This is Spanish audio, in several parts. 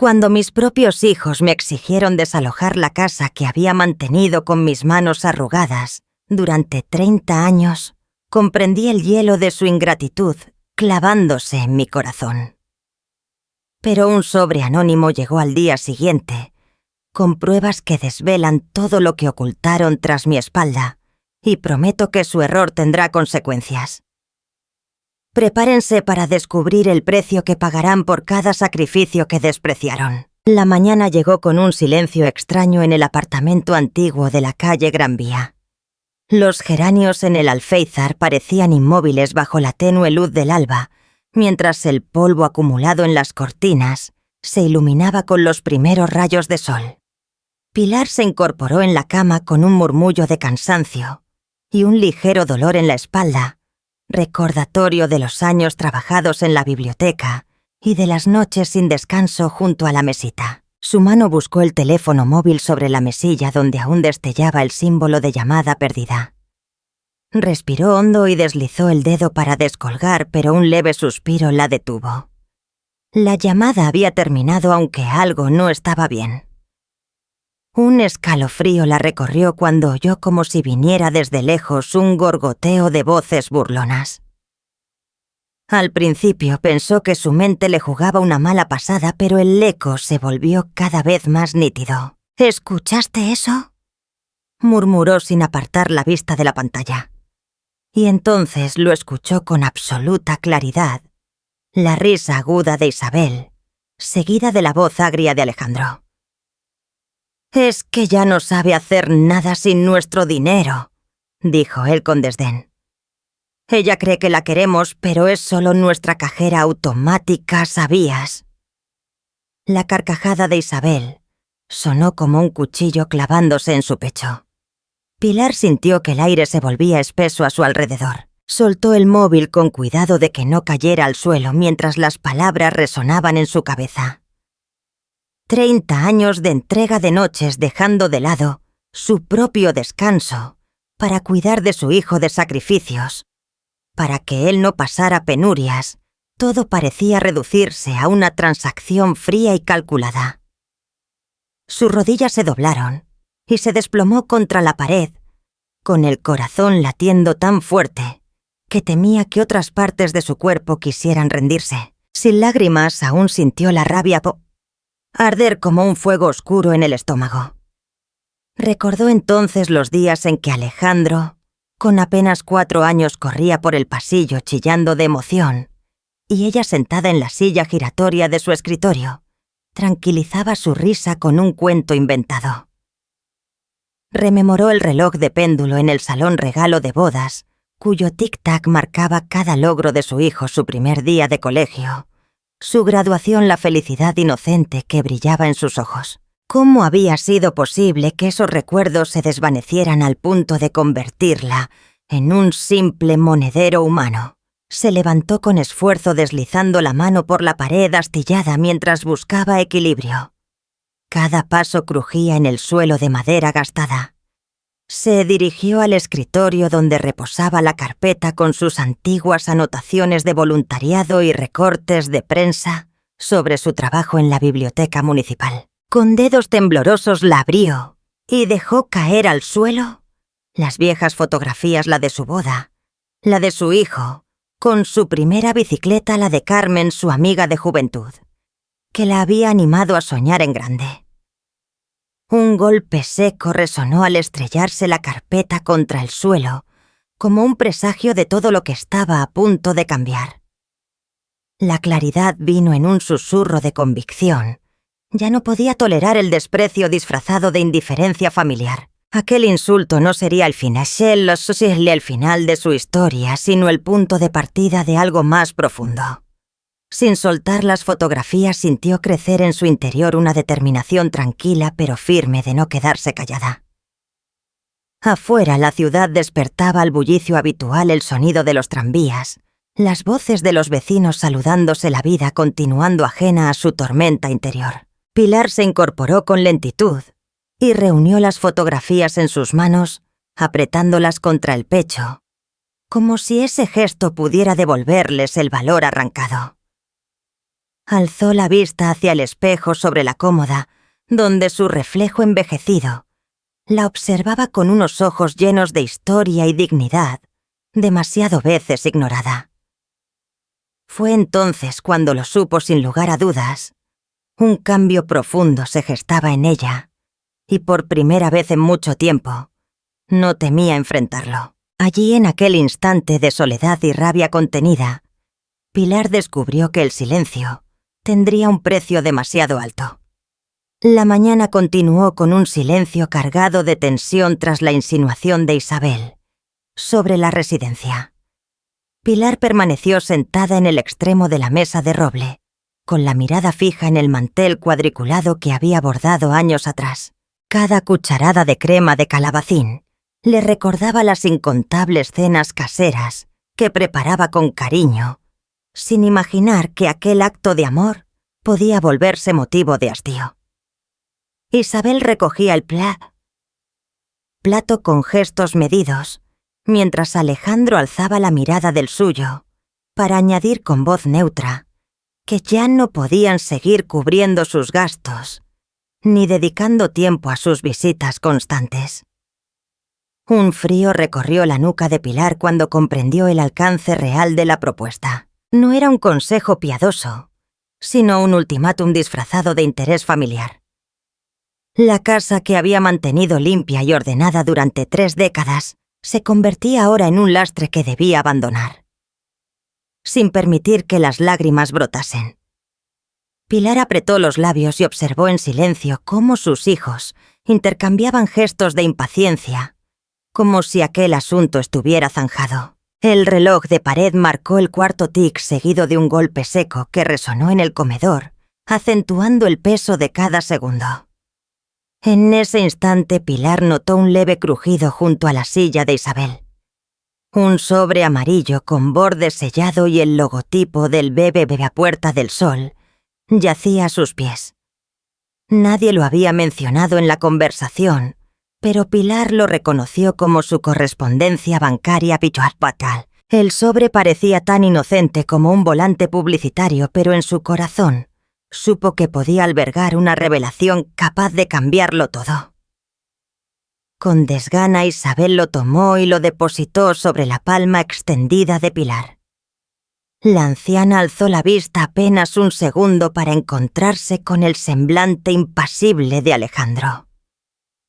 Cuando mis propios hijos me exigieron desalojar la casa que había mantenido con mis manos arrugadas durante 30 años, comprendí el hielo de su ingratitud clavándose en mi corazón. Pero un sobre anónimo llegó al día siguiente, con pruebas que desvelan todo lo que ocultaron tras mi espalda, y prometo que su error tendrá consecuencias. Prepárense para descubrir el precio que pagarán por cada sacrificio que despreciaron. La mañana llegó con un silencio extraño en el apartamento antiguo de la calle Gran Vía. Los geranios en el alféizar parecían inmóviles bajo la tenue luz del alba, mientras el polvo acumulado en las cortinas se iluminaba con los primeros rayos de sol. Pilar se incorporó en la cama con un murmullo de cansancio y un ligero dolor en la espalda, recordatorio de los años trabajados en la biblioteca y de las noches sin descanso junto a la mesita. Su mano buscó el teléfono móvil sobre la mesilla donde aún destellaba el símbolo de llamada perdida. Respiró hondo y deslizó el dedo para descolgar, pero un leve suspiro la detuvo. La llamada había terminado, aunque algo no estaba bien. Un escalofrío la recorrió cuando oyó como si viniera desde lejos un gorgoteo de voces burlonas. Al principio pensó que su mente le jugaba una mala pasada, pero el eco se volvió cada vez más nítido. ¿Escuchaste eso?, murmuró sin apartar la vista de la pantalla. Y entonces lo escuchó con absoluta claridad, la risa aguda de Isabel, seguida de la voz agria de Alejandro. «Es que ya no sabe hacer nada sin nuestro dinero», dijo él con desdén. «Ella cree que la queremos, pero es solo nuestra cajera automática, ¿sabías?». La carcajada de Isabel sonó como un cuchillo clavándose en su pecho. Pilar sintió que el aire se volvía espeso a su alrededor. Soltó el móvil con cuidado de que no cayera al suelo mientras las palabras resonaban en su cabeza. 30 años de entrega de noches dejando de lado su propio descanso para cuidar de su hijo de sacrificios. Para que él no pasara penurias, todo parecía reducirse a una transacción fría y calculada. Sus rodillas se doblaron y se desplomó contra la pared, con el corazón latiendo tan fuerte que temía que otras partes de su cuerpo quisieran rendirse. Sin lágrimas, aún sintió la rabia arder como un fuego oscuro en el estómago. Recordó entonces los días en que Alejandro, con apenas 4 años, corría por el pasillo chillando de emoción, y ella sentada en la silla giratoria de su escritorio, tranquilizaba su risa con un cuento inventado. Rememoró el reloj de péndulo en el salón regalo de bodas, cuyo tic-tac marcaba cada logro de su hijo, su primer día de colegio, su graduación, la felicidad inocente que brillaba en sus ojos. ¿Cómo había sido posible que esos recuerdos se desvanecieran al punto de convertirla en un simple monedero humano? Se levantó con esfuerzo deslizando la mano por la pared astillada mientras buscaba equilibrio. Cada paso crujía en el suelo de madera gastada. Se dirigió al escritorio donde reposaba la carpeta con sus antiguas anotaciones de voluntariado y recortes de prensa sobre su trabajo en la biblioteca municipal. Con dedos temblorosos la abrió y dejó caer al suelo las viejas fotografías, la de su boda, la de su hijo, con su primera bicicleta, la de Carmen, su amiga de juventud, que la había animado a soñar en grande. Un golpe seco resonó al estrellarse la carpeta contra el suelo, como un presagio de todo lo que estaba a punto de cambiar. La claridad vino en un susurro de convicción. Ya no podía tolerar el desprecio disfrazado de indiferencia familiar. Aquel insulto no sería el final de su historia, sino el punto de partida de algo más profundo. Sin soltar las fotografías, sintió crecer en su interior una determinación tranquila pero firme de no quedarse callada. Afuera, la ciudad despertaba al bullicio habitual, el sonido de los tranvías, las voces de los vecinos saludándose, la vida continuando ajena a su tormenta interior. Pilar se incorporó con lentitud y reunió las fotografías en sus manos, apretándolas contra el pecho, como si ese gesto pudiera devolverles el valor arrancado. Alzó la vista hacia el espejo sobre la cómoda, donde su reflejo envejecido la observaba con unos ojos llenos de historia y dignidad, demasiado veces ignorada. Fue entonces cuando lo supo sin lugar a dudas. Un cambio profundo se gestaba en ella, y por primera vez en mucho tiempo, no temía enfrentarlo. Allí, en aquel instante de soledad y rabia contenida, Pilar descubrió que el silencio tendría un precio demasiado alto. La mañana continuó con un silencio cargado de tensión tras la insinuación de Isabel sobre la residencia. Pilar permaneció sentada en el extremo de la mesa de roble, con la mirada fija en el mantel cuadriculado que había bordado años atrás. Cada cucharada de crema de calabacín le recordaba las incontables cenas caseras que preparaba con cariño, sin imaginar que aquel acto de amor podía volverse motivo de hastío. Isabel recogía el plato con gestos medidos, mientras Alejandro alzaba la mirada del suyo, para añadir con voz neutra que ya no podían seguir cubriendo sus gastos, ni dedicando tiempo a sus visitas constantes. Un frío recorrió la nuca de Pilar cuando comprendió el alcance real de la propuesta. No era un consejo piadoso, sino un ultimátum disfrazado de interés familiar. La casa que había mantenido limpia y ordenada durante 3 décadas se convertía ahora en un lastre que debía abandonar, sin permitir que las lágrimas brotasen. Pilar apretó los labios y observó en silencio cómo sus hijos intercambiaban gestos de impaciencia, como si aquel asunto estuviera zanjado. El reloj de pared marcó el cuarto tic seguido de un golpe seco que resonó en el comedor, acentuando el peso de cada segundo. En ese instante Pilar notó un leve crujido junto a la silla de Isabel. Un sobre amarillo con borde sellado y el logotipo del BBB a Puerta del Sol yacía a sus pies. Nadie lo había mencionado en la conversación, pero Pilar lo reconoció como su correspondencia bancaria habitual. El sobre parecía tan inocente como un volante publicitario, pero en su corazón supo que podía albergar una revelación capaz de cambiarlo todo. Con desgana, Isabel lo tomó y lo depositó sobre la palma extendida de Pilar. La anciana alzó la vista apenas un segundo para encontrarse con el semblante impasible de Alejandro.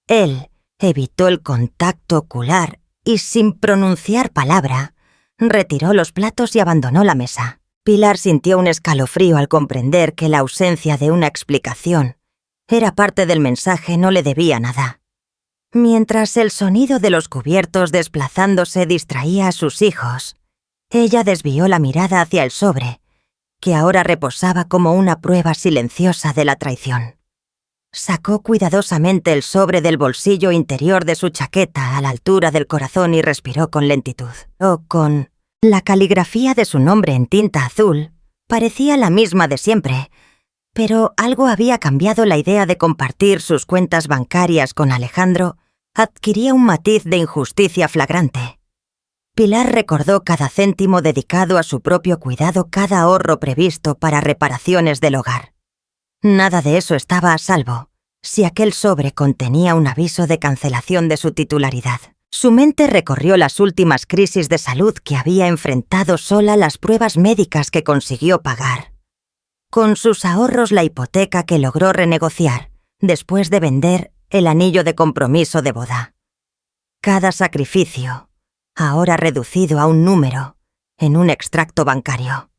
Él evitó el contacto ocular y, sin pronunciar palabra, retiró los platos y abandonó la mesa. Pilar sintió un escalofrío al comprender que la ausencia de una explicación era parte del mensaje, no le debía nada. Mientras el sonido de los cubiertos desplazándose distraía a sus hijos, ella desvió la mirada hacia el sobre, que ahora reposaba como una prueba silenciosa de la traición. Sacó cuidadosamente el sobre del bolsillo interior de su chaqueta a la altura del corazón y respiró con lentitud. Con la caligrafía de su nombre en tinta azul parecía la misma de siempre, pero algo había cambiado. La idea de compartir sus cuentas bancarias con Alejandro adquiría un matiz de injusticia flagrante. Pilar recordó cada céntimo dedicado a su propio cuidado, cada ahorro previsto para reparaciones del hogar. Nada de eso estaba a salvo si aquel sobre contenía un aviso de cancelación de su titularidad. Su mente recorrió las últimas crisis de salud que había enfrentado sola, las pruebas médicas que consiguió pagar. Con sus ahorros, la hipoteca que logró renegociar después de vender el anillo de compromiso de boda. Cada sacrificio, ahora reducido a un número en un extracto bancario.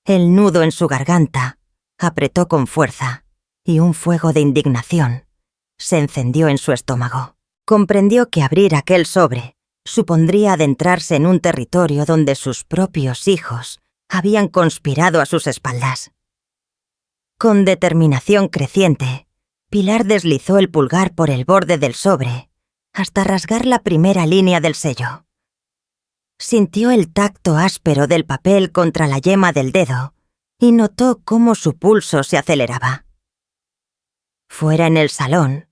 El nudo en su garganta apretó con fuerza y un fuego de indignación se encendió en su estómago. Comprendió que abrir aquel sobre supondría adentrarse en un territorio donde sus propios hijos habían conspirado a sus espaldas. Con determinación creciente, Pilar deslizó el pulgar por el borde del sobre hasta rasgar la primera línea del sello. Sintió el tacto áspero del papel contra la yema del dedo y notó cómo su pulso se aceleraba. Fuera, en el salón,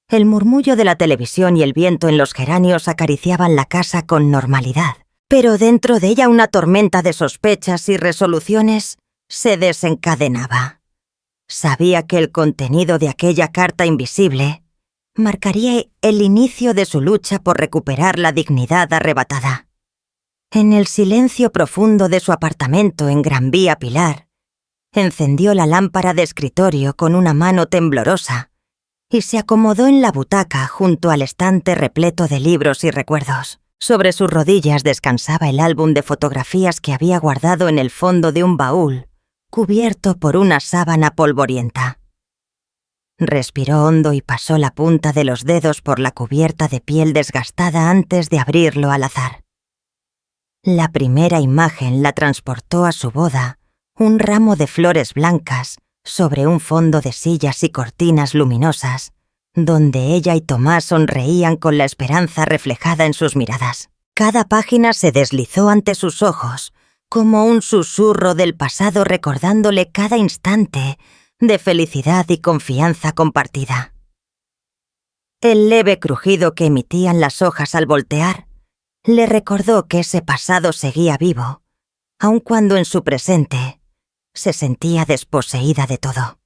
el murmullo de la televisión y el viento en los geranios acariciaban la casa con normalidad, pero dentro de ella una tormenta de sospechas y resoluciones se desencadenaba. Sabía que el contenido de aquella carta invisible marcaría el inicio de su lucha por recuperar la dignidad arrebatada. En el silencio profundo de su apartamento en Gran Vía Pilar, encendió la lámpara de escritorio con una mano temblorosa y se acomodó en la butaca junto al estante repleto de libros y recuerdos. Sobre sus rodillas descansaba el álbum de fotografías que había guardado en el fondo de un baúl, cubierto por una sábana polvorienta. Respiró hondo y pasó la punta de los dedos por la cubierta de piel desgastada antes de abrirlo al azar. La primera imagen la transportó a su boda, un ramo de flores blancas sobre un fondo de sillas y cortinas luminosas, donde ella y Tomás sonreían con la esperanza reflejada en sus miradas. Cada página se deslizó ante sus ojos, como un susurro del pasado recordándole cada instante de felicidad y confianza compartida. El leve crujido que emitían las hojas al voltear le recordó que ese pasado seguía vivo, aun cuando en su presente se sentía desposeída de todo.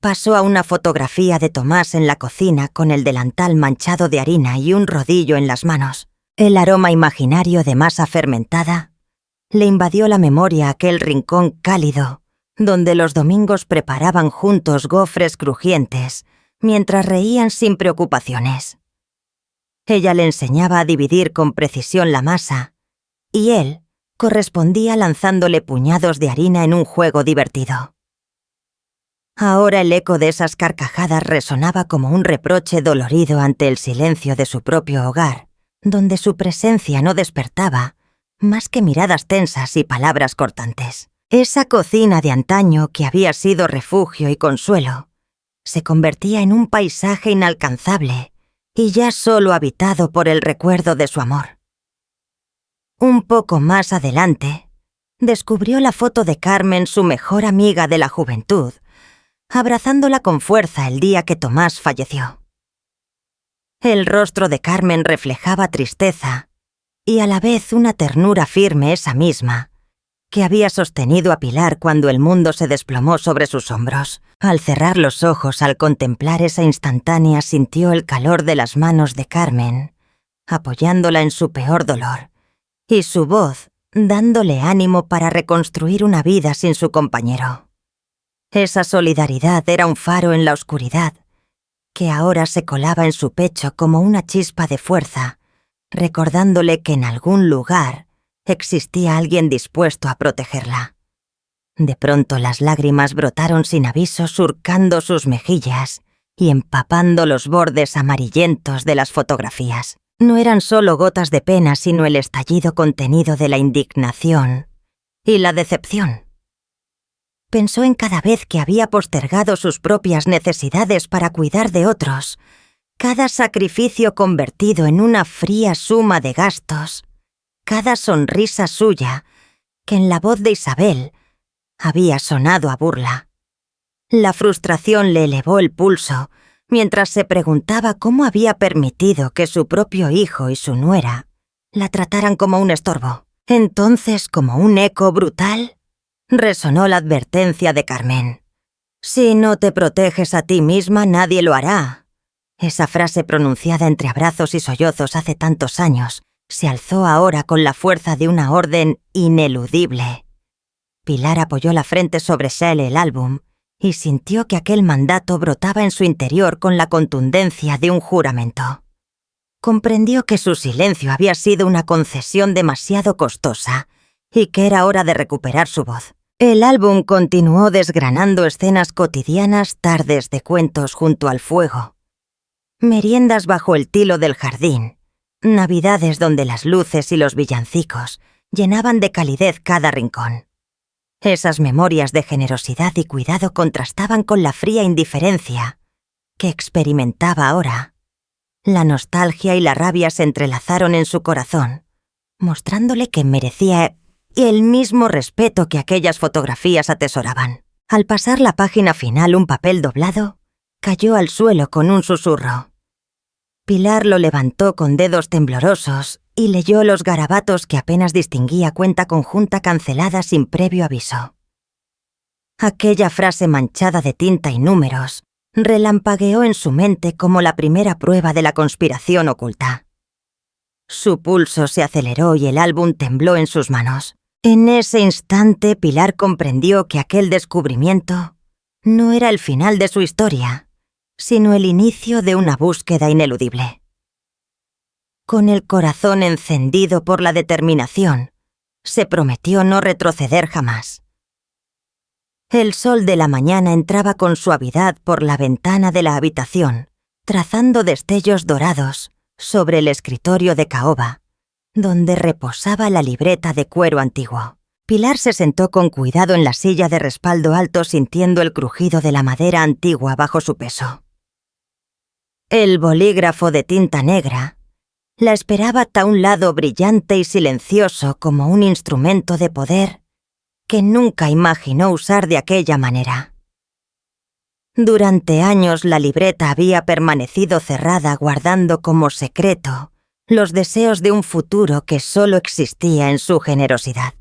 Pasó a una fotografía de Tomás en la cocina con el delantal manchado de harina y un rodillo en las manos. El aroma imaginario de masa fermentada le invadió la memoria aquel rincón cálido donde los domingos preparaban juntos gofres crujientes mientras reían sin preocupaciones. Ella le enseñaba a dividir con precisión la masa y él correspondía lanzándole puñados de harina en un juego divertido. Ahora el eco de esas carcajadas resonaba como un reproche dolorido ante el silencio de su propio hogar, donde su presencia no despertaba más que miradas tensas y palabras cortantes. Esa cocina de antaño que había sido refugio y consuelo se convertía en un paisaje inalcanzable y ya solo habitado por el recuerdo de su amor. Un poco más adelante, descubrió la foto de Carmen, su mejor amiga de la juventud, abrazándola con fuerza el día que Tomás falleció. El rostro de Carmen reflejaba tristeza y a la vez una ternura firme esa misma, que había sostenido a Pilar cuando el mundo se desplomó sobre sus hombros. Al cerrar los ojos al contemplar esa instantánea sintió el calor de las manos de Carmen, apoyándola en su peor dolor, y su voz dándole ánimo para reconstruir una vida sin su compañero. Esa solidaridad era un faro en la oscuridad, que ahora se colaba en su pecho como una chispa de fuerza, recordándole que en algún lugar existía alguien dispuesto a protegerla. De pronto las lágrimas brotaron sin aviso surcando sus mejillas y empapando los bordes amarillentos de las fotografías. No eran solo gotas de pena, sino el estallido contenido de la indignación y la decepción. Pensó en cada vez que había postergado sus propias necesidades para cuidar de otros, cada sacrificio convertido en una fría suma de gastos, cada sonrisa suya, que en la voz de Isabel había sonado a burla. La frustración le elevó el pulso mientras se preguntaba cómo había permitido que su propio hijo y su nuera la trataran como un estorbo. Entonces, como un eco brutal, resonó la advertencia de Carmen. «Si no te proteges a ti misma, nadie lo hará». Esa frase pronunciada entre abrazos y sollozos hace tantos años se alzó ahora con la fuerza de una orden ineludible. Pilar apoyó la frente sobre Shelley el álbum y sintió que aquel mandato brotaba en su interior con la contundencia de un juramento. Comprendió que su silencio había sido una concesión demasiado costosa y que era hora de recuperar su voz. El álbum continuó desgranando escenas cotidianas, tardes de cuentos junto al fuego, meriendas bajo el tilo del jardín, navidades donde las luces y los villancicos llenaban de calidez cada rincón. Esas memorias de generosidad y cuidado contrastaban con la fría indiferencia que experimentaba ahora. La nostalgia y la rabia se entrelazaron en su corazón, mostrándole que merecía el mismo respeto que aquellas fotografías atesoraban. Al pasar la página final, un papel doblado cayó al suelo con un susurro. Pilar lo levantó con dedos temblorosos y leyó los garabatos que apenas distinguía a cuenta conjunta cancelada sin previo aviso. Aquella frase manchada de tinta y números relampagueó en su mente como la primera prueba de la conspiración oculta. Su pulso se aceleró y el álbum tembló en sus manos. En ese instante, Pilar comprendió que aquel descubrimiento no era el final de su historia, sino el inicio de una búsqueda ineludible. Con el corazón encendido por la determinación, se prometió no retroceder jamás. El sol de la mañana entraba con suavidad por la ventana de la habitación, trazando destellos dorados sobre el escritorio de caoba, donde reposaba la libreta de cuero antiguo. Pilar se sentó con cuidado en la silla de respaldo alto sintiendo el crujido de la madera antigua bajo su peso. El bolígrafo de tinta negra la esperaba a un lado brillante y silencioso como un instrumento de poder que nunca imaginó usar de aquella manera. Durante años la libreta había permanecido cerrada guardando como secreto los deseos de un futuro que solo existía en su generosidad.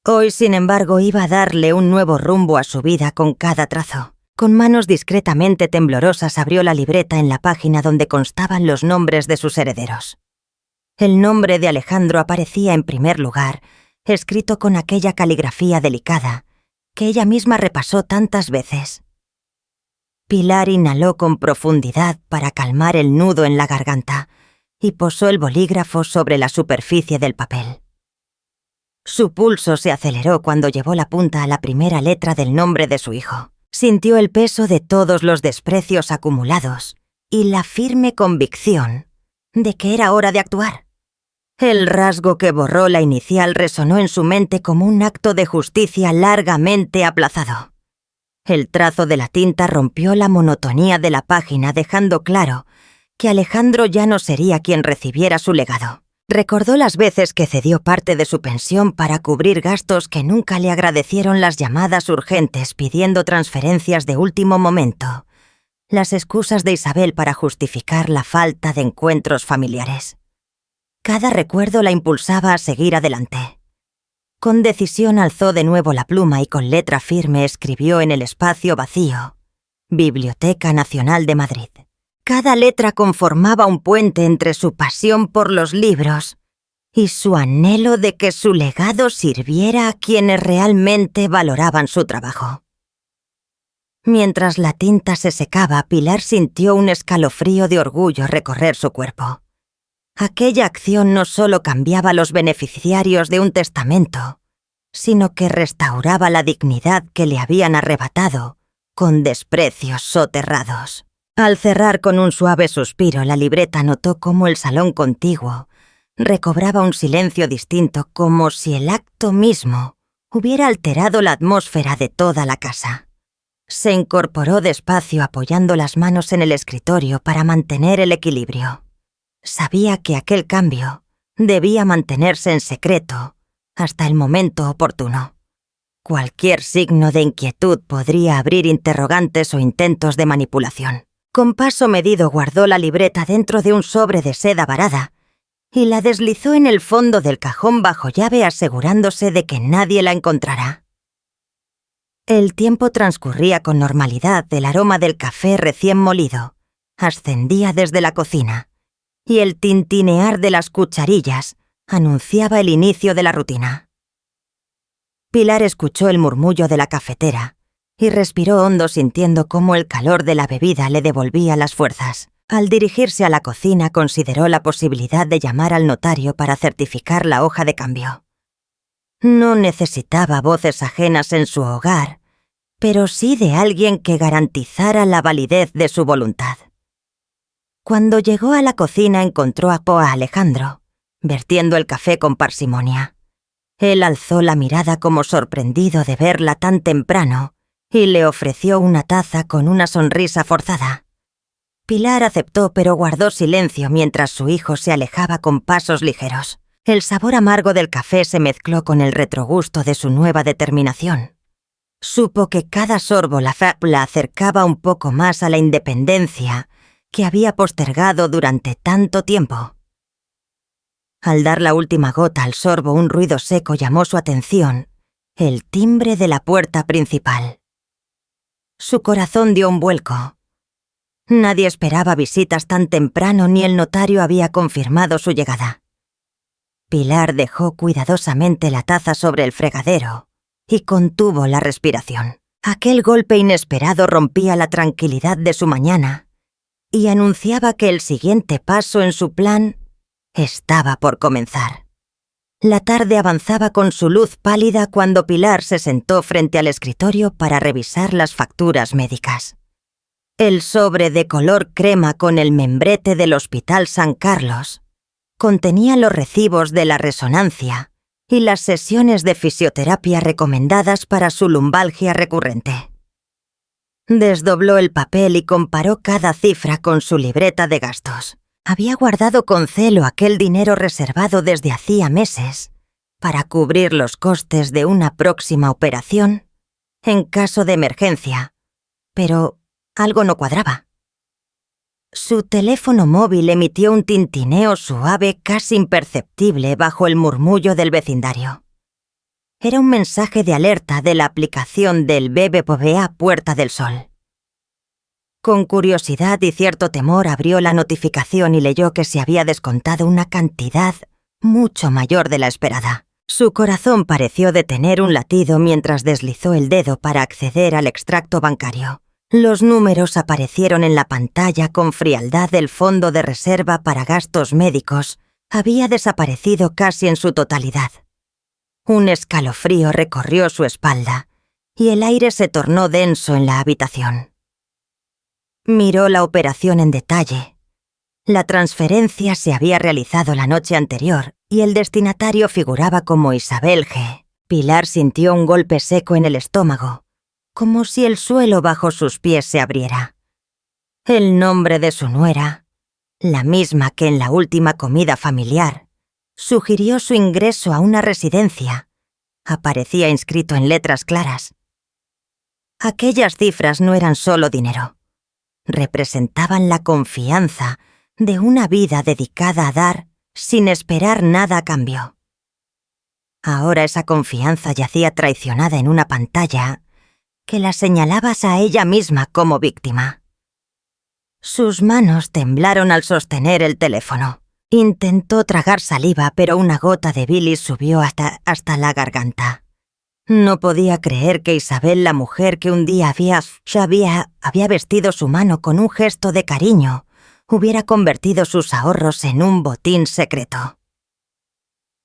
Hoy, sin embargo, iba a darle un nuevo rumbo a su vida con cada trazo. Con manos discretamente temblorosas abrió la libreta en la página donde constaban los nombres de sus herederos. El nombre de Alejandro aparecía en primer lugar, escrito con aquella caligrafía delicada que ella misma repasó tantas veces. Pilar inhaló con profundidad para calmar el nudo en la garganta y posó el bolígrafo sobre la superficie del papel. Su pulso se aceleró cuando llevó la punta a la primera letra del nombre de su hijo. Sintió el peso de todos los desprecios acumulados y la firme convicción de que era hora de actuar. El rasgo que borró la inicial resonó en su mente como un acto de justicia largamente aplazado. El trazo de la tinta rompió la monotonía de la página, dejando claro que Alejandro ya no sería quien recibiera su legado. Recordó las veces que cedió parte de su pensión para cubrir gastos que nunca le agradecieron las llamadas urgentes pidiendo transferencias de último momento, las excusas de Isabel para justificar la falta de encuentros familiares. Cada recuerdo la impulsaba a seguir adelante. Con decisión alzó de nuevo la pluma y con letra firme escribió en el espacio vacío: Biblioteca Nacional de Madrid. Cada letra conformaba un puente entre su pasión por los libros y su anhelo de que su legado sirviera a quienes realmente valoraban su trabajo. Mientras la tinta se secaba, Pilar sintió un escalofrío de orgullo recorrer su cuerpo. Aquella acción no solo cambiaba los beneficiarios de un testamento, sino que restauraba la dignidad que le habían arrebatado con desprecios soterrados. Al cerrar con un suave suspiro, la libreta notó cómo el salón contiguo recobraba un silencio distinto, como si el acto mismo hubiera alterado la atmósfera de toda la casa. Se incorporó despacio apoyando las manos en el escritorio para mantener el equilibrio. Sabía que aquel cambio debía mantenerse en secreto hasta el momento oportuno. Cualquier signo de inquietud podría abrir interrogantes o intentos de manipulación. Con paso medido guardó la libreta dentro de un sobre de seda varada y la deslizó en el fondo del cajón bajo llave, asegurándose de que nadie la encontrara. El tiempo transcurría con normalidad. El aroma del café recién molido ascendía desde la cocina y el tintinear de las cucharillas anunciaba el inicio de la rutina. Pilar escuchó el murmullo de la cafetera y respiró hondo sintiendo cómo el calor de la bebida le devolvía las fuerzas. Al dirigirse a la cocina consideró la posibilidad de llamar al notario para certificar la hoja de cambio. No necesitaba voces ajenas en su hogar, pero sí de alguien que garantizara la validez de su voluntad. Cuando llegó a la cocina encontró a Alejandro, vertiendo el café con parsimonia. Él alzó la mirada como sorprendido de verla tan temprano y le ofreció una taza con una sonrisa forzada. Pilar aceptó, pero guardó silencio mientras su hijo se alejaba con pasos ligeros. El sabor amargo del café se mezcló con el retrogusto de su nueva determinación. Supo que cada sorbo la acercaba un poco más a la independencia que había postergado durante tanto tiempo. Al dar la última gota al sorbo, un ruido seco llamó su atención: el timbre de la puerta principal. Su corazón dio un vuelco. Nadie esperaba visitas tan temprano ni el notario había confirmado su llegada. Pilar dejó cuidadosamente la taza sobre el fregadero y contuvo la respiración. Aquel golpe inesperado rompía la tranquilidad de su mañana y anunciaba que el siguiente paso en su plan estaba por comenzar. La tarde avanzaba con su luz pálida cuando Pilar se sentó frente al escritorio para revisar las facturas médicas. El sobre de color crema con el membrete del Hospital San Carlos contenía los recibos de la resonancia y las sesiones de fisioterapia recomendadas para su lumbalgia recurrente. Desdobló el papel y comparó cada cifra con su libreta de gastos. Había guardado con celo aquel dinero reservado desde hacía meses para cubrir los costes de una próxima operación en caso de emergencia, pero algo no cuadraba. Su teléfono móvil emitió un tintineo suave casi imperceptible bajo el murmullo del vecindario. Era un mensaje de alerta de la aplicación del BBVA Puerta del Sol. Con curiosidad y cierto temor abrió la notificación y leyó que se había descontado una cantidad mucho mayor de la esperada. Su corazón pareció detener un latido mientras deslizó el dedo para acceder al extracto bancario. Los números aparecieron en la pantalla con frialdad. El fondo de reserva para gastos médicos había desaparecido casi en su totalidad. Un escalofrío recorrió su espalda y el aire se tornó denso en la habitación. Miró la operación en detalle. La transferencia se había realizado la noche anterior y el destinatario figuraba como Isabel G. Pilar sintió un golpe seco en el estómago, como si el suelo bajo sus pies se abriera. El nombre de su nuera, la misma que en la última comida familiar, sugirió su ingreso a una residencia. Aparecía inscrito en letras claras. Aquellas cifras no eran solo dinero. Representaban la confianza de una vida dedicada a dar sin esperar nada a cambio. Ahora esa confianza yacía traicionada en una pantalla que la señalaba a ella misma como víctima. Sus manos temblaron al sostener el teléfono. Intentó tragar saliva, pero una gota de bilis subió hasta la garganta. No podía creer que Isabel, la mujer que un día había vestido su mano con un gesto de cariño, hubiera convertido sus ahorros en un botín secreto.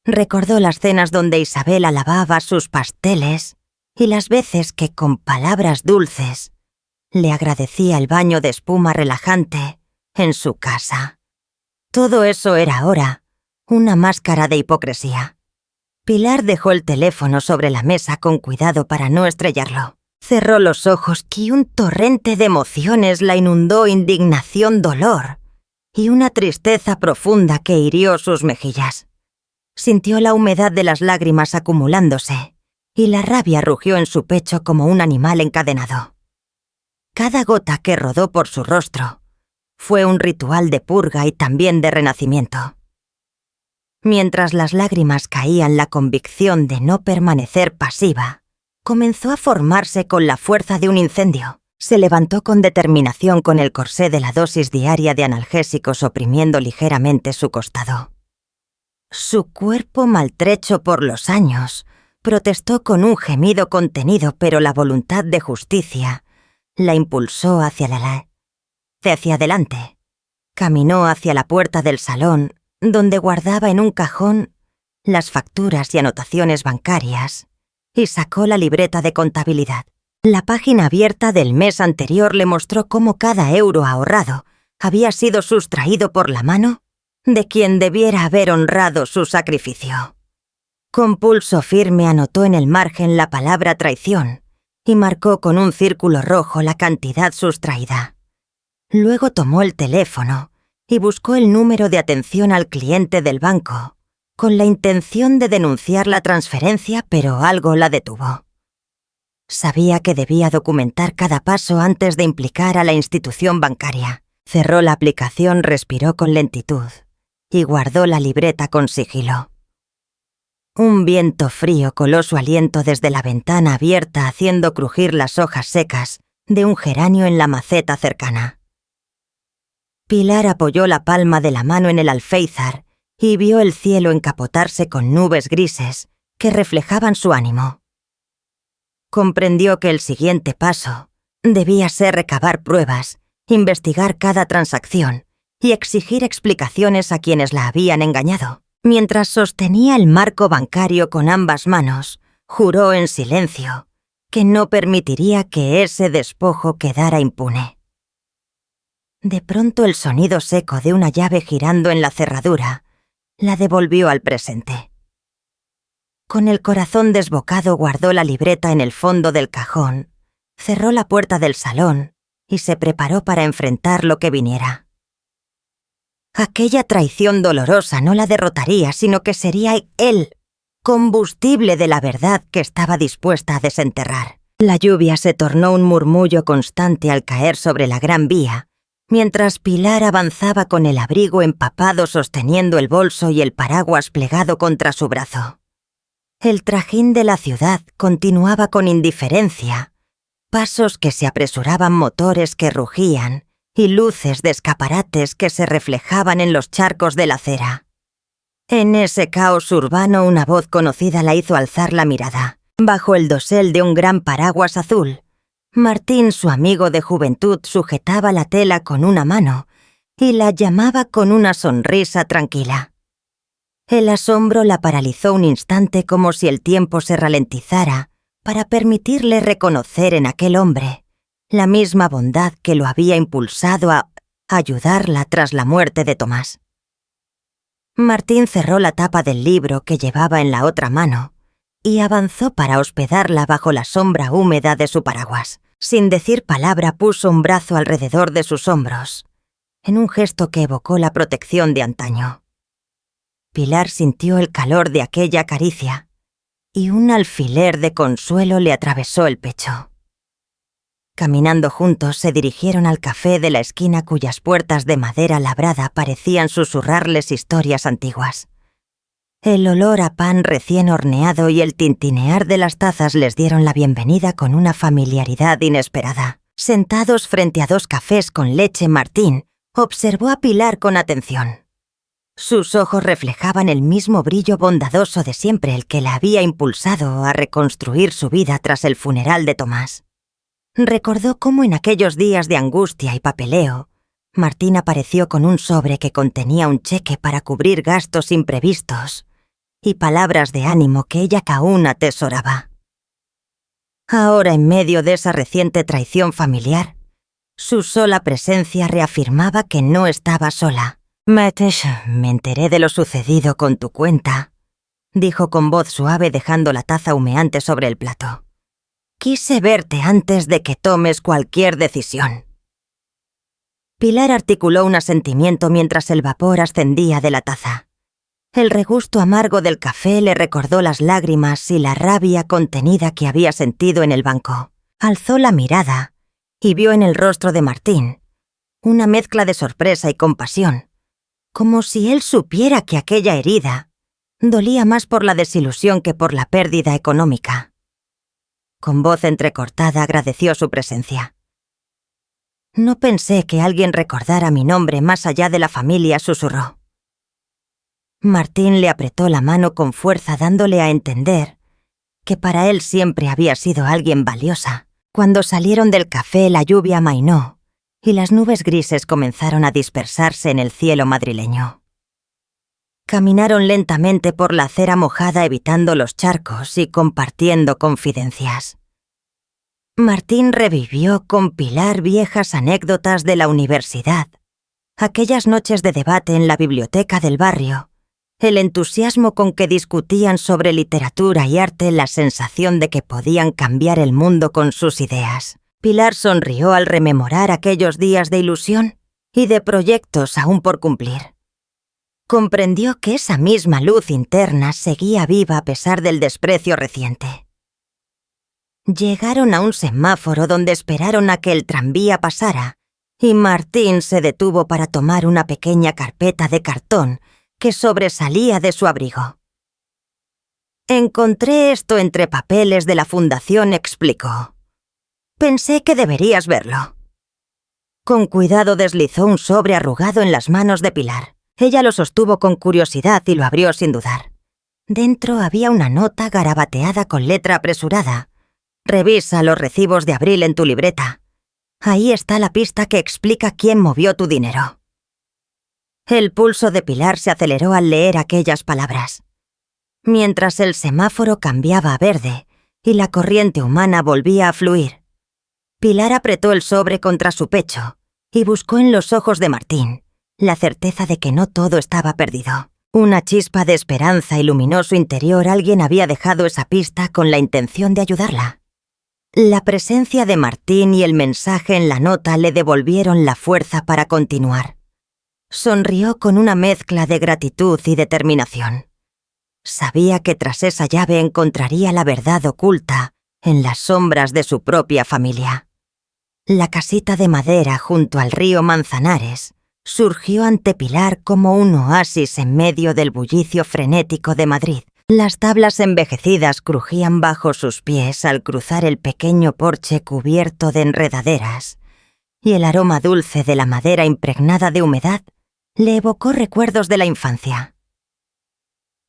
Recordó las cenas donde Isabel alababa sus pasteles y las veces que con palabras dulces le agradecía el baño de espuma relajante en su casa. Todo eso era ahora una máscara de hipocresía. Pilar dejó el teléfono sobre la mesa con cuidado para no estrellarlo. Cerró los ojos y un torrente de emociones la inundó: indignación, dolor y una tristeza profunda que hirió sus mejillas. Sintió la humedad de las lágrimas acumulándose y la rabia rugió en su pecho como un animal encadenado. Cada gota que rodó por su rostro fue un ritual de purga y también de renacimiento. Mientras las lágrimas caían, la convicción de no permanecer pasiva comenzó a formarse con la fuerza de un incendio. Se levantó con determinación con el corsé de la dosis diaria de analgésicos oprimiendo ligeramente su costado. Su cuerpo, maltrecho por los años, protestó con un gemido contenido, pero la voluntad de justicia la impulsó hacia adelante. Caminó hacia la puerta del salón, donde guardaba en un cajón las facturas y anotaciones bancarias, y sacó la libreta de contabilidad. La página abierta del mes anterior le mostró cómo cada euro ahorrado había sido sustraído por la mano de quien debiera haber honrado su sacrificio. Con pulso firme anotó en el margen la palabra traición y marcó con un círculo rojo la cantidad sustraída. Luego tomó el teléfono y buscó el número de atención al cliente del banco, con la intención de denunciar la transferencia, pero algo la detuvo. Sabía que debía documentar cada paso antes de implicar a la institución bancaria. Cerró la aplicación, respiró con lentitud y guardó la libreta con sigilo. Un viento frío coló su aliento desde la ventana abierta, haciendo crujir las hojas secas de un geranio en la maceta cercana. Pilar apoyó la palma de la mano en el alféizar y vio el cielo encapotarse con nubes grises que reflejaban su ánimo. Comprendió que el siguiente paso debía ser recabar pruebas, investigar cada transacción y exigir explicaciones a quienes la habían engañado. Mientras sostenía el marco bancario con ambas manos, juró en silencio que no permitiría que ese despojo quedara impune. De pronto el sonido seco de una llave girando en la cerradura la devolvió al presente. Con el corazón desbocado guardó la libreta en el fondo del cajón, cerró la puerta del salón y se preparó para enfrentar lo que viniera. Aquella traición dolorosa no la derrotaría, sino que sería él, combustible de la verdad que estaba dispuesta a desenterrar. La lluvia se tornó un murmullo constante al caer sobre la Gran Vía, mientras Pilar avanzaba con el abrigo empapado sosteniendo el bolso y el paraguas plegado contra su brazo. El trajín de la ciudad continuaba con indiferencia, pasos que se apresuraban, motores que rugían y luces de escaparates que se reflejaban en los charcos de la acera. En ese caos urbano una voz conocida la hizo alzar la mirada. Bajo el dosel de un gran paraguas azul, Martín, su amigo de juventud, sujetaba la tela con una mano y la llamaba con una sonrisa tranquila. El asombro la paralizó un instante, como si el tiempo se ralentizara para permitirle reconocer en aquel hombre la misma bondad que lo había impulsado a ayudarla tras la muerte de Tomás. Martín cerró la tapa del libro que llevaba en la otra mano y avanzó para hospedarla bajo la sombra húmeda de su paraguas. Sin decir palabra, puso un brazo alrededor de sus hombros, en un gesto que evocó la protección de antaño. Pilar sintió el calor de aquella caricia y un alfiler de consuelo le atravesó el pecho. Caminando juntos, se dirigieron al café de la esquina cuyas puertas de madera labrada parecían susurrarles historias antiguas. El olor a pan recién horneado y el tintinear de las tazas les dieron la bienvenida con una familiaridad inesperada. Sentados frente a dos cafés con leche, Martín observó a Pilar con atención. Sus ojos reflejaban el mismo brillo bondadoso de siempre, el que la había impulsado a reconstruir su vida tras el funeral de Tomás. Recordó cómo en aquellos días de angustia y papeleo, Martín apareció con un sobre que contenía un cheque para cubrir gastos imprevistos y palabras de ánimo que ella aún atesoraba. Ahora, en medio de esa reciente traición familiar, su sola presencia reafirmaba que no estaba sola. «Matesh, me enteré de lo sucedido con tu cuenta», dijo con voz suave dejando la taza humeante sobre el plato. «Quise verte antes de que tomes cualquier decisión». Pilar articuló un asentimiento mientras el vapor ascendía de la taza. El regusto amargo del café le recordó las lágrimas y la rabia contenida que había sentido en el banco. Alzó la mirada y vio en el rostro de Martín una mezcla de sorpresa y compasión, como si él supiera que aquella herida dolía más por la desilusión que por la pérdida económica. Con voz entrecortada agradeció su presencia. «No pensé que alguien recordara mi nombre más allá de la familia», susurró. Martín le apretó la mano con fuerza, dándole a entender que para él siempre había sido alguien valiosa. Cuando salieron del café, la lluvia amainó y las nubes grises comenzaron a dispersarse en el cielo madrileño. Caminaron lentamente por la acera mojada, evitando los charcos y compartiendo confidencias. Martín revivió con Pilar viejas anécdotas de la universidad, aquellas noches de debate en la biblioteca del barrio, el entusiasmo con que discutían sobre literatura y arte, la sensación de que podían cambiar el mundo con sus ideas. Pilar sonrió al rememorar aquellos días de ilusión y de proyectos aún por cumplir. Comprendió que esa misma luz interna seguía viva a pesar del desprecio reciente. Llegaron a un semáforo donde esperaron a que el tranvía pasara y Martín se detuvo para tomar una pequeña carpeta de cartón que sobresalía de su abrigo. «Encontré esto entre papeles de la fundación», explicó. «Pensé que deberías verlo». Con cuidado deslizó un sobre arrugado en las manos de Pilar. Ella lo sostuvo con curiosidad y lo abrió sin dudar. Dentro había una nota garabateada con letra apresurada. «Revisa los recibos de abril en tu libreta. Ahí está la pista que explica quién movió tu dinero». El pulso de Pilar se aceleró al leer aquellas palabras. Mientras el semáforo cambiaba a verde y la corriente humana volvía a fluir, Pilar apretó el sobre contra su pecho y buscó en los ojos de Martín la certeza de que no todo estaba perdido. Una chispa de esperanza iluminó su interior. Alguien había dejado esa pista con la intención de ayudarla. La presencia de Martín y el mensaje en la nota le devolvieron la fuerza para continuar. Sonrió con una mezcla de gratitud y determinación. Sabía que tras esa llave encontraría la verdad oculta en las sombras de su propia familia. La casita de madera junto al río Manzanares surgió ante Pilar como un oasis en medio del bullicio frenético de Madrid. Las tablas envejecidas crujían bajo sus pies al cruzar el pequeño porche cubierto de enredaderas, y el aroma dulce de la madera impregnada de humedad le evocó recuerdos de la infancia.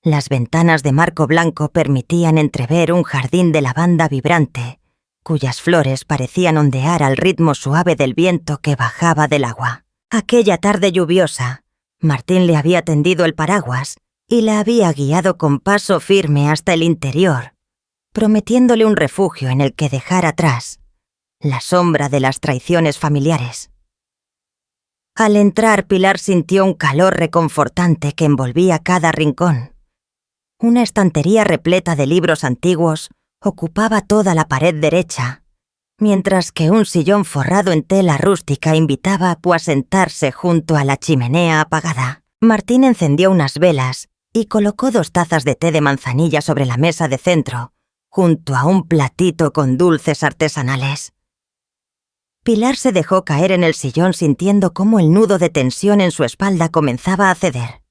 Las ventanas de marco blanco permitían entrever un jardín de lavanda vibrante, cuyas flores parecían ondear al ritmo suave del viento que bajaba del agua. Aquella tarde lluviosa, Martín le había tendido el paraguas y la había guiado con paso firme hasta el interior, prometiéndole un refugio en el que dejar atrás la sombra de las traiciones familiares. Al entrar, Pilar sintió un calor reconfortante que envolvía cada rincón. Una estantería repleta de libros antiguos ocupaba toda la pared derecha, mientras que un sillón forrado en tela rústica invitaba a sentarse junto a la chimenea apagada. Martín encendió unas velas y colocó 2 tazas de té de manzanilla sobre la mesa de centro, junto a un platito con dulces artesanales. Pilar se dejó caer en el sillón sintiendo cómo el nudo de tensión en su espalda comenzaba a ceder.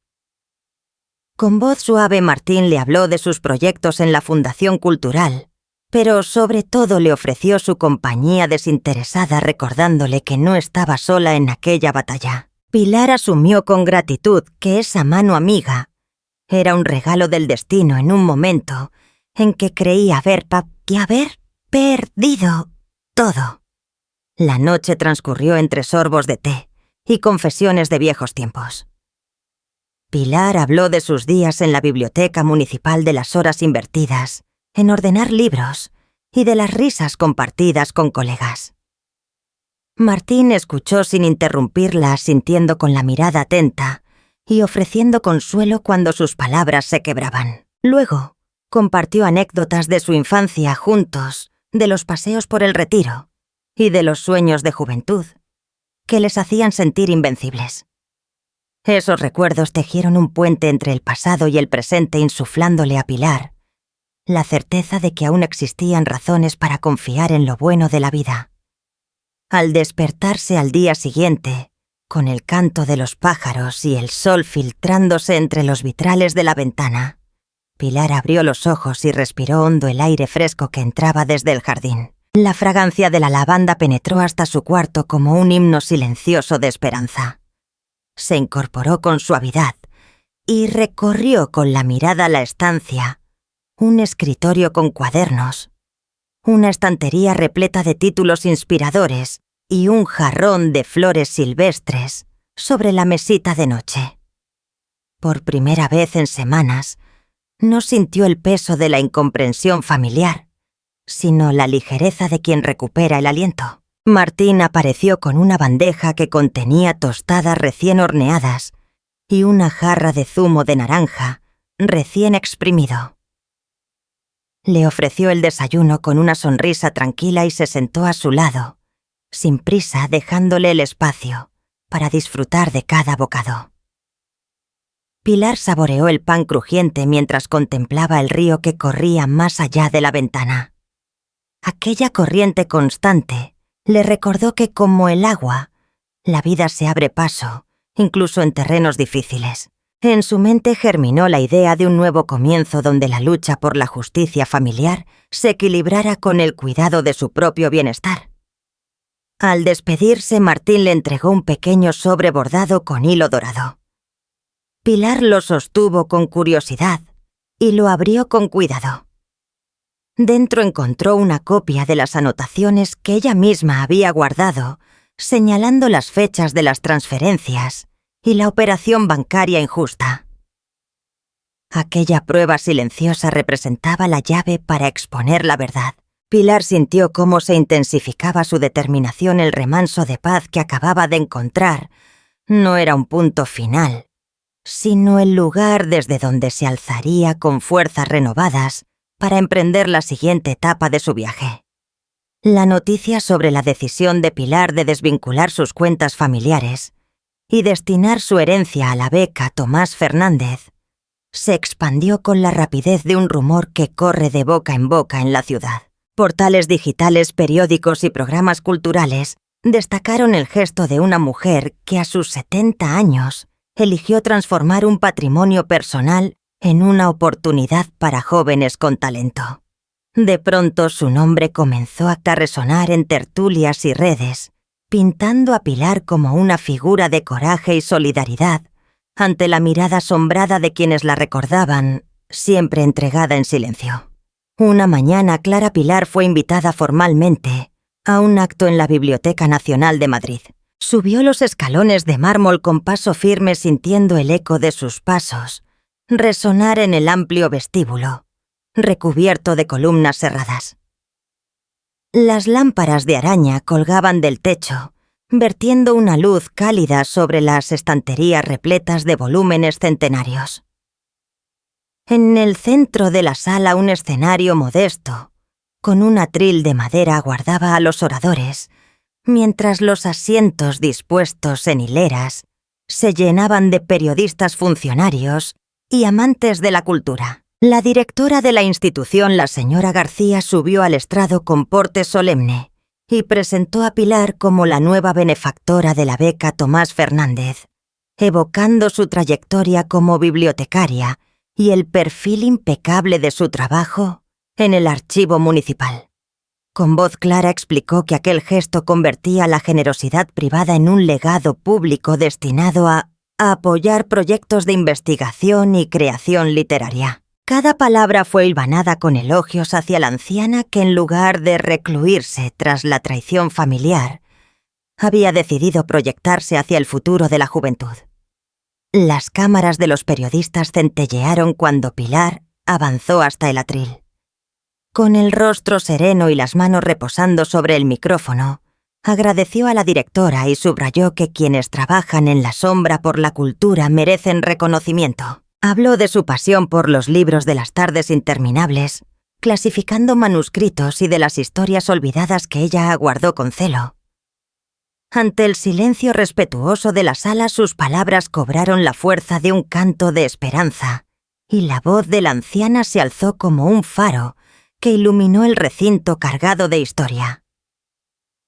Con voz suave, Martín le habló de sus proyectos en la Fundación Cultural, pero sobre todo le ofreció su compañía desinteresada, recordándole que no estaba sola en aquella batalla. Pilar asumió con gratitud que esa mano amiga era un regalo del destino en un momento en que creía haber perdido todo. La noche transcurrió entre sorbos de té y confesiones de viejos tiempos. Pilar habló de sus días en la biblioteca municipal, de las horas invertidas en ordenar libros y de las risas compartidas con colegas. Martín escuchó sin interrumpirla, asintiendo con la mirada atenta y ofreciendo consuelo cuando sus palabras se quebraban. Luego, compartió anécdotas de su infancia juntos, de los paseos por el Retiro y de los sueños de juventud, que les hacían sentir invencibles. Esos recuerdos tejieron un puente entre el pasado y el presente, insuflándole a Pilar la certeza de que aún existían razones para confiar en lo bueno de la vida. Al despertarse al día siguiente, con el canto de los pájaros y el sol filtrándose entre los vitrales de la ventana, Pilar abrió los ojos y respiró hondo el aire fresco que entraba desde el jardín. La fragancia de la lavanda penetró hasta su cuarto como un himno silencioso de esperanza. Se incorporó con suavidad y recorrió con la mirada la estancia, un escritorio con cuadernos, una estantería repleta de títulos inspiradores y un jarrón de flores silvestres sobre la mesita de noche. Por primera vez en semanas, no sintió el peso de la incomprensión familiar, sino la ligereza de quien recupera el aliento. Martín apareció con una bandeja que contenía tostadas recién horneadas y una jarra de zumo de naranja recién exprimido. Le ofreció el desayuno con una sonrisa tranquila y se sentó a su lado, sin prisa, dejándole el espacio para disfrutar de cada bocado. Pilar saboreó el pan crujiente mientras contemplaba el río que corría más allá de la ventana. Aquella corriente constante le recordó que, como el agua, la vida se abre paso, incluso en terrenos difíciles. En su mente germinó la idea de un nuevo comienzo donde la lucha por la justicia familiar se equilibrara con el cuidado de su propio bienestar. Al despedirse, Martín le entregó un pequeño sobre bordado con hilo dorado. Pilar lo sostuvo con curiosidad y lo abrió con cuidado. Dentro encontró una copia de las anotaciones que ella misma había guardado, señalando las fechas de las transferencias y la operación bancaria injusta. Aquella prueba silenciosa representaba la llave para exponer la verdad. Pilar sintió cómo se intensificaba su determinación. El remanso de paz que acababa de encontrar no era un punto final, sino el lugar desde donde se alzaría con fuerzas renovadas para emprender la siguiente etapa de su viaje. La noticia sobre la decisión de Pilar de desvincular sus cuentas familiares y destinar su herencia a la beca Tomás Fernández se expandió con la rapidez de un rumor que corre de boca en boca en la ciudad. Portales digitales, periódicos y programas culturales destacaron el gesto de una mujer que a sus 70 años eligió transformar un patrimonio personal en una oportunidad para jóvenes con talento. De pronto su nombre comenzó a resonar en tertulias y redes, pintando a Pilar como una figura de coraje y solidaridad ante la mirada asombrada de quienes la recordaban, siempre entregada en silencio. Una mañana, Clara Pilar fue invitada formalmente a un acto en la Biblioteca Nacional de Madrid. Subió los escalones de mármol con paso firme, sintiendo el eco de sus pasos resonar en el amplio vestíbulo, recubierto de columnas cerradas. Las lámparas de araña colgaban del techo, vertiendo una luz cálida sobre las estanterías repletas de volúmenes centenarios. En el centro de la sala, un escenario modesto, con un atril de madera, aguardaba a los oradores, mientras los asientos dispuestos en hileras se llenaban de periodistas, funcionarios y amantes de la cultura. La directora de la institución, la señora García, subió al estrado con porte solemne y presentó a Pilar como la nueva benefactora de la beca Tomás Fernández, evocando su trayectoria como bibliotecaria y el perfil impecable de su trabajo en el archivo municipal. Con voz clara explicó que aquel gesto convertía la generosidad privada en un legado público destinado a apoyar proyectos de investigación y creación literaria. Cada palabra fue hilvanada con elogios hacia la anciana que, en lugar de recluirse tras la traición familiar, había decidido proyectarse hacia el futuro de la juventud. Las cámaras de los periodistas centellearon cuando Pilar avanzó hasta el atril. Con el rostro sereno y las manos reposando sobre el micrófono, agradeció a la directora y subrayó que quienes trabajan en la sombra por la cultura merecen reconocimiento. Habló de su pasión por los libros de las tardes interminables, clasificando manuscritos, y de las historias olvidadas que ella aguardó con celo. Ante el silencio respetuoso de la sala, sus palabras cobraron la fuerza de un canto de esperanza, y la voz de la anciana se alzó como un faro que iluminó el recinto cargado de historia.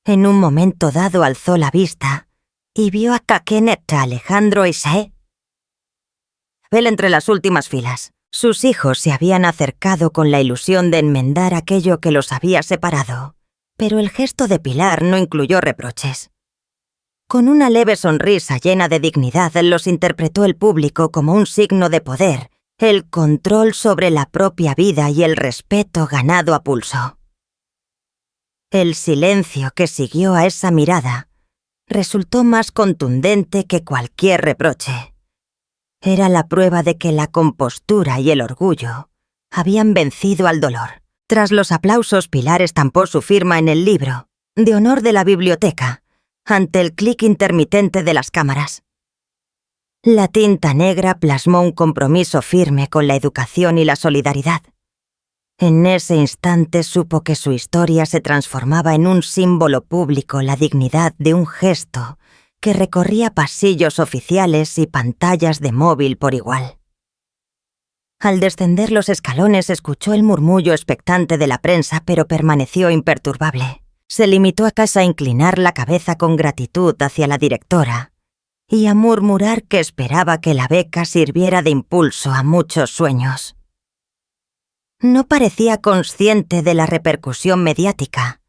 En un momento dado alzó la vista y vio a Kenneth, a Alejandro y Sae. Él entre las últimas filas. Sus hijos se habían acercado con la ilusión de enmendar aquello que los había separado, pero el gesto de Pilar no incluyó reproches. Con una leve sonrisa llena de dignidad, los interpretó el público como un signo de poder, el control sobre la propia vida y el respeto ganado a pulso. El silencio que siguió a esa mirada resultó más contundente que cualquier reproche. Era la prueba de que la compostura y el orgullo habían vencido al dolor. Tras los aplausos, Pilar estampó su firma en el libro de honor de la biblioteca, ante el clic intermitente de las cámaras. La tinta negra plasmó un compromiso firme con la educación y la solidaridad. En ese instante supo que su historia se transformaba en un símbolo público, la dignidad de un gesto que recorría pasillos oficiales y pantallas de móvil por igual. Al descender los escalones escuchó el murmullo expectante de la prensa, pero permaneció imperturbable. Se limitó a inclinar la cabeza con gratitud hacia la directora y a murmurar que esperaba que la beca sirviera de impulso a muchos sueños. No parecía consciente de la repercusión mediática.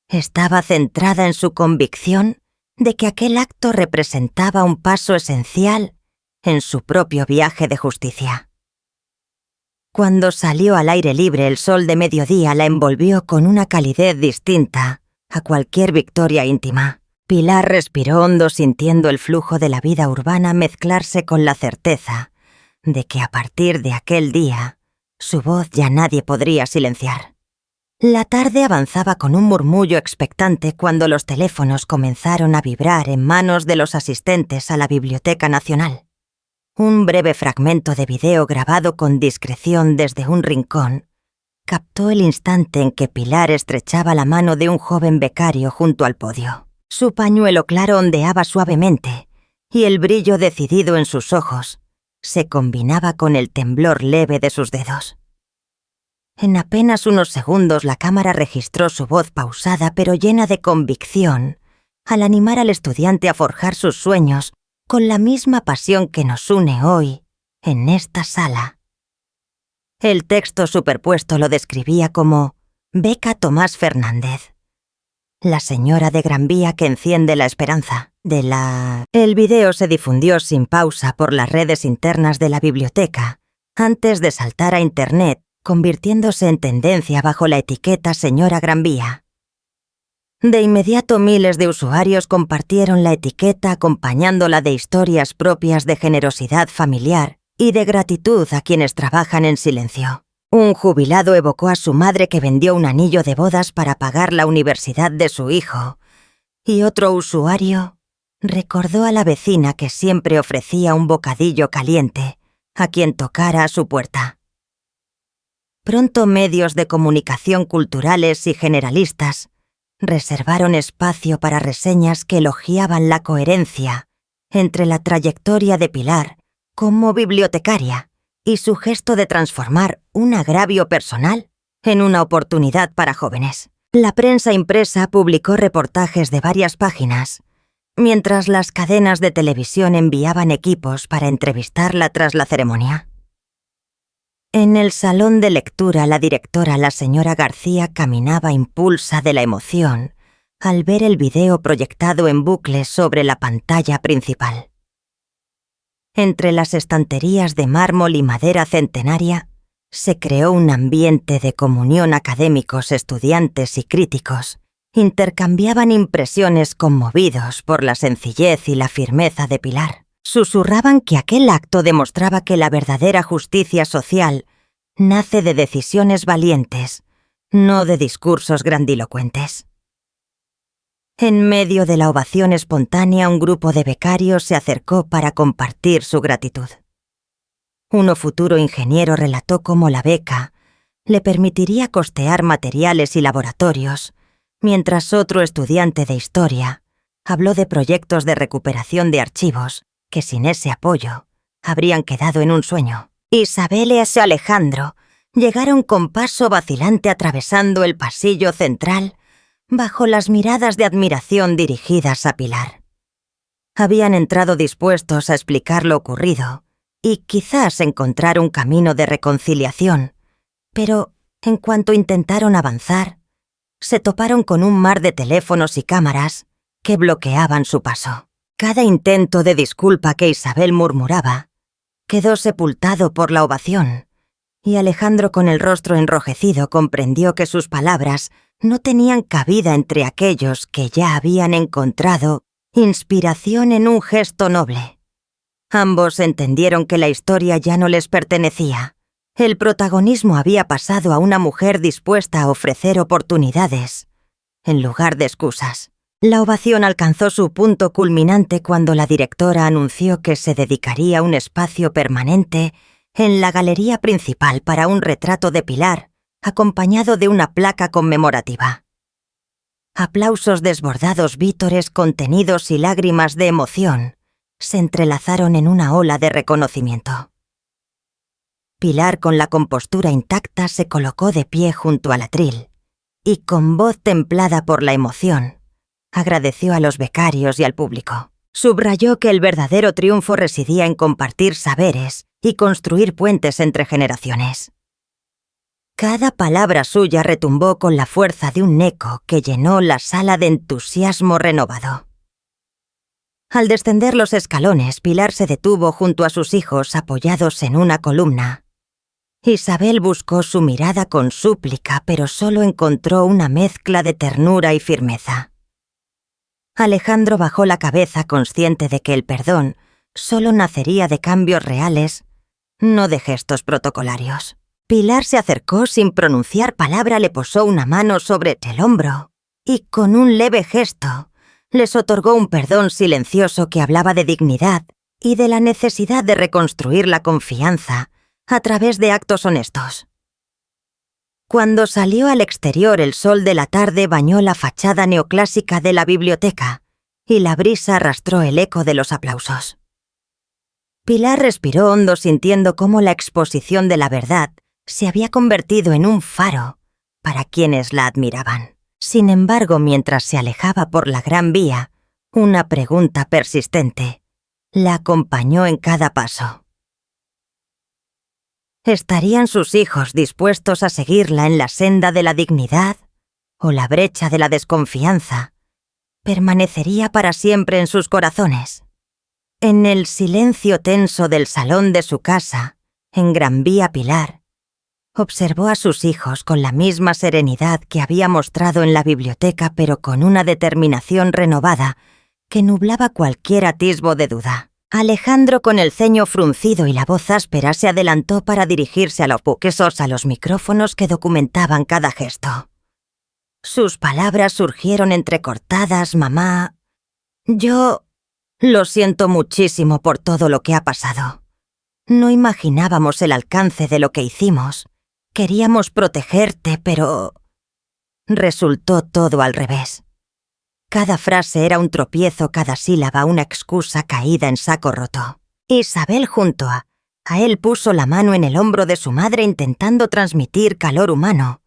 Estaba centrada en su convicción de que aquel acto representaba un paso esencial en su propio viaje de justicia. Cuando salió al aire libre, el sol de mediodía la envolvió con una calidez distinta a cualquier victoria íntima. Pilar respiró hondo, sintiendo el flujo de la vida urbana mezclarse con la certeza de que a partir de aquel día su voz ya nadie podría silenciar. La tarde avanzaba con un murmullo expectante cuando los teléfonos comenzaron a vibrar en manos de los asistentes a la Biblioteca Nacional. Un breve fragmento de video grabado con discreción desde un rincón captó el instante en que Pilar estrechaba la mano de un joven becario junto al podio. Su pañuelo claro ondeaba suavemente y el brillo decidido en sus ojos se combinaba con el temblor leve de sus dedos. En apenas unos segundos la cámara registró su voz pausada pero llena de convicción al animar al estudiante a forjar sus sueños con la misma pasión que nos une hoy en esta sala. El texto superpuesto lo describía como Beca Tomás Fernández, la señora de Gran Vía que enciende la esperanza. El video se difundió sin pausa por las redes internas de la biblioteca antes de saltar a Internet, convirtiéndose en tendencia bajo la etiqueta Señora Gran Vía. De inmediato miles de usuarios compartieron la etiqueta acompañándola de historias propias de generosidad familiar y de gratitud a quienes trabajan en silencio. Un jubilado evocó a su madre que vendió un anillo de bodas para pagar la universidad de su hijo, y otro usuario recordó a la vecina que siempre ofrecía un bocadillo caliente a quien tocara a su puerta. Pronto medios de comunicación culturales y generalistas reservaron espacio para reseñas que elogiaban la coherencia entre la trayectoria de Pilar como bibliotecaria y su gesto de transformar un agravio personal en una oportunidad para jóvenes. La prensa impresa publicó reportajes de varias páginas, mientras las cadenas de televisión enviaban equipos para entrevistarla tras la ceremonia. En el salón de lectura, la directora, la señora García, caminaba impulsa de la emoción al ver el video proyectado en bucle sobre la pantalla principal. Entre las estanterías de mármol y madera centenaria, se creó un ambiente de comunión. Académicos, estudiantes y críticos intercambiaban impresiones conmovidos por la sencillez y la firmeza de Pilar. Susurraban que aquel acto demostraba que la verdadera justicia social nace de decisiones valientes, no de discursos grandilocuentes. En medio de la ovación espontánea, un grupo de becarios se acercó para compartir su gratitud. Uno futuro ingeniero relató cómo la beca le permitiría costear materiales y laboratorios, mientras otro estudiante de historia habló de proyectos de recuperación de archivos que sin ese apoyo habrían quedado en un sueño. Isabel y Alejandro llegaron con paso vacilante atravesando el pasillo central bajo las miradas de admiración dirigidas a Pilar. Habían entrado dispuestos a explicar lo ocurrido y quizás encontrar un camino de reconciliación, pero en cuanto intentaron avanzar, se toparon con un mar de teléfonos y cámaras que bloqueaban su paso. Cada intento de disculpa que Isabel murmuraba quedó sepultado por la ovación, y Alejandro, con el rostro enrojecido, comprendió que sus palabras no tenían cabida entre aquellos que ya habían encontrado inspiración en un gesto noble. Ambos entendieron que la historia ya no les pertenecía. El protagonismo había pasado a una mujer dispuesta a ofrecer oportunidades en lugar de excusas. La ovación alcanzó su punto culminante cuando la directora anunció que se dedicaría un espacio permanente en la galería principal para un retrato de Pilar, acompañado de una placa conmemorativa. Aplausos desbordados, vítores contenidos y lágrimas de emoción se entrelazaron en una ola de reconocimiento. Pilar, con la compostura intacta, se colocó de pie junto al atril y, con voz templada por la emoción, agradeció a los becarios y al público. Subrayó que el verdadero triunfo residía en compartir saberes y construir puentes entre generaciones. Cada palabra suya retumbó con la fuerza de un eco que llenó la sala de entusiasmo renovado. Al descender los escalones, Pilar se detuvo junto a sus hijos apoyados en una columna. Isabel buscó su mirada con súplica, pero solo encontró una mezcla de ternura y firmeza. Alejandro bajó la cabeza consciente de que el perdón solo nacería de cambios reales, no de gestos protocolarios. Pilar se acercó sin pronunciar palabra, le posó una mano sobre el hombro y con un leve gesto les otorgó un perdón silencioso que hablaba de dignidad y de la necesidad de reconstruir la confianza a través de actos honestos. Cuando salió al exterior, el sol de la tarde bañó la fachada neoclásica de la biblioteca y la brisa arrastró el eco de los aplausos. Pilar respiró hondo sintiendo cómo la exposición de la verdad se había convertido en un faro para quienes la admiraban. Sin embargo, mientras se alejaba por la Gran Vía, una pregunta persistente la acompañó en cada paso. ¿Estarían sus hijos dispuestos a seguirla en la senda de la dignidad o la brecha de la desconfianza permanecería para siempre en sus corazones? En el silencio tenso del salón de su casa, en Gran Vía, Pilar observó a sus hijos con la misma serenidad que había mostrado en la biblioteca, pero con una determinación renovada que nublaba cualquier atisbo de duda. Alejandro, con el ceño fruncido y la voz áspera, se adelantó para dirigirse a los buquesos a los micrófonos que documentaban cada gesto. Sus palabras surgieron entrecortadas: mamá, yo lo siento muchísimo por todo lo que ha pasado. No imaginábamos el alcance de lo que hicimos. Queríamos protegerte, pero resultó todo al revés. Cada frase era un tropiezo, cada sílaba una excusa caída en saco roto. Isabel, junto a él, puso la mano en el hombro de su madre intentando transmitir calor humano,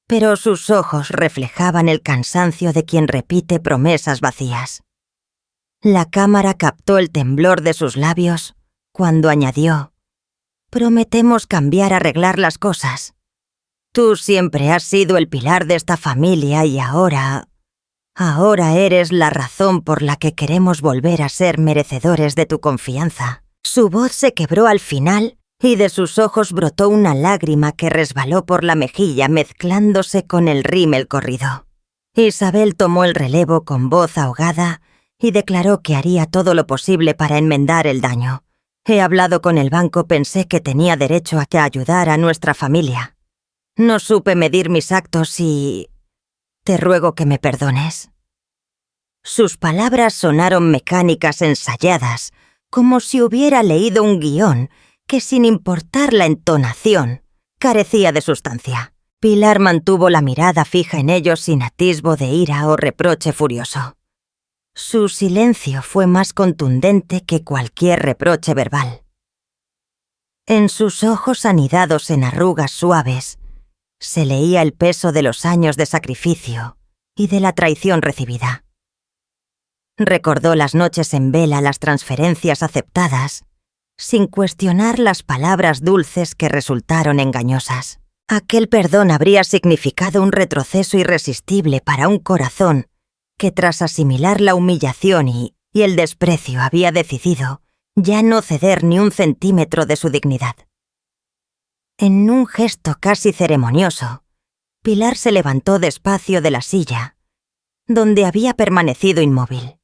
pero sus ojos reflejaban el cansancio de quien repite promesas vacías. La cámara captó el temblor de sus labios cuando añadió: prometemos cambiar, arreglar las cosas. Tú siempre has sido el pilar de esta familia y ahora eres la razón por la que queremos volver a ser merecedores de tu confianza. Su voz se quebró al final y de sus ojos brotó una lágrima que resbaló por la mejilla mezclándose con el rímel corrido. Isabel tomó el relevo con voz ahogada y declaró que haría todo lo posible para enmendar el daño. He hablado con el banco, pensé que tenía derecho a ayudar a nuestra familia. No supe medir mis actos y te ruego que me perdones. Sus palabras sonaron mecánicas, ensayadas, como si hubiera leído un guión que, sin importar la entonación, carecía de sustancia. Pilar mantuvo la mirada fija en ellos sin atisbo de ira o reproche furioso. Su silencio fue más contundente que cualquier reproche verbal. En sus ojos anidados en arrugas suaves, se leía el peso de los años de sacrificio y de la traición recibida. Recordó las noches en vela, las transferencias aceptadas, sin cuestionar las palabras dulces que resultaron engañosas. Aquel perdón habría significado un retroceso irresistible para un corazón que, tras asimilar la humillación y el desprecio, había decidido ya no ceder ni un centímetro de su dignidad. En un gesto casi ceremonioso, Pilar se levantó despacio de la silla, donde había permanecido inmóvil.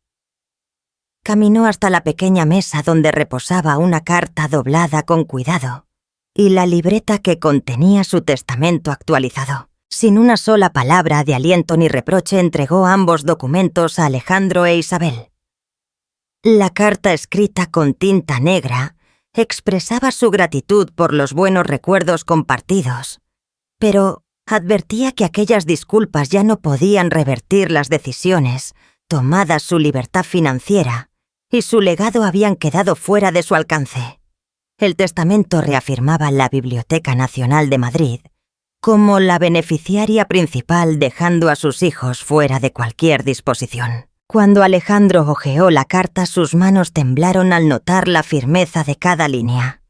Caminó hasta la pequeña mesa donde reposaba una carta doblada con cuidado y la libreta que contenía su testamento actualizado. Sin una sola palabra de aliento ni reproche, entregó ambos documentos a Alejandro e Isabel. La carta, escrita con tinta negra, expresaba su gratitud por los buenos recuerdos compartidos, pero advertía que aquellas disculpas ya no podían revertir las decisiones tomadas, su libertad financiera y su legado habían quedado fuera de su alcance. El testamento reafirmaba la Biblioteca Nacional de Madrid como la beneficiaria principal, dejando a sus hijos fuera de cualquier disposición. Cuando Alejandro hojeó la carta, sus manos temblaron al notar la firmeza de cada línea.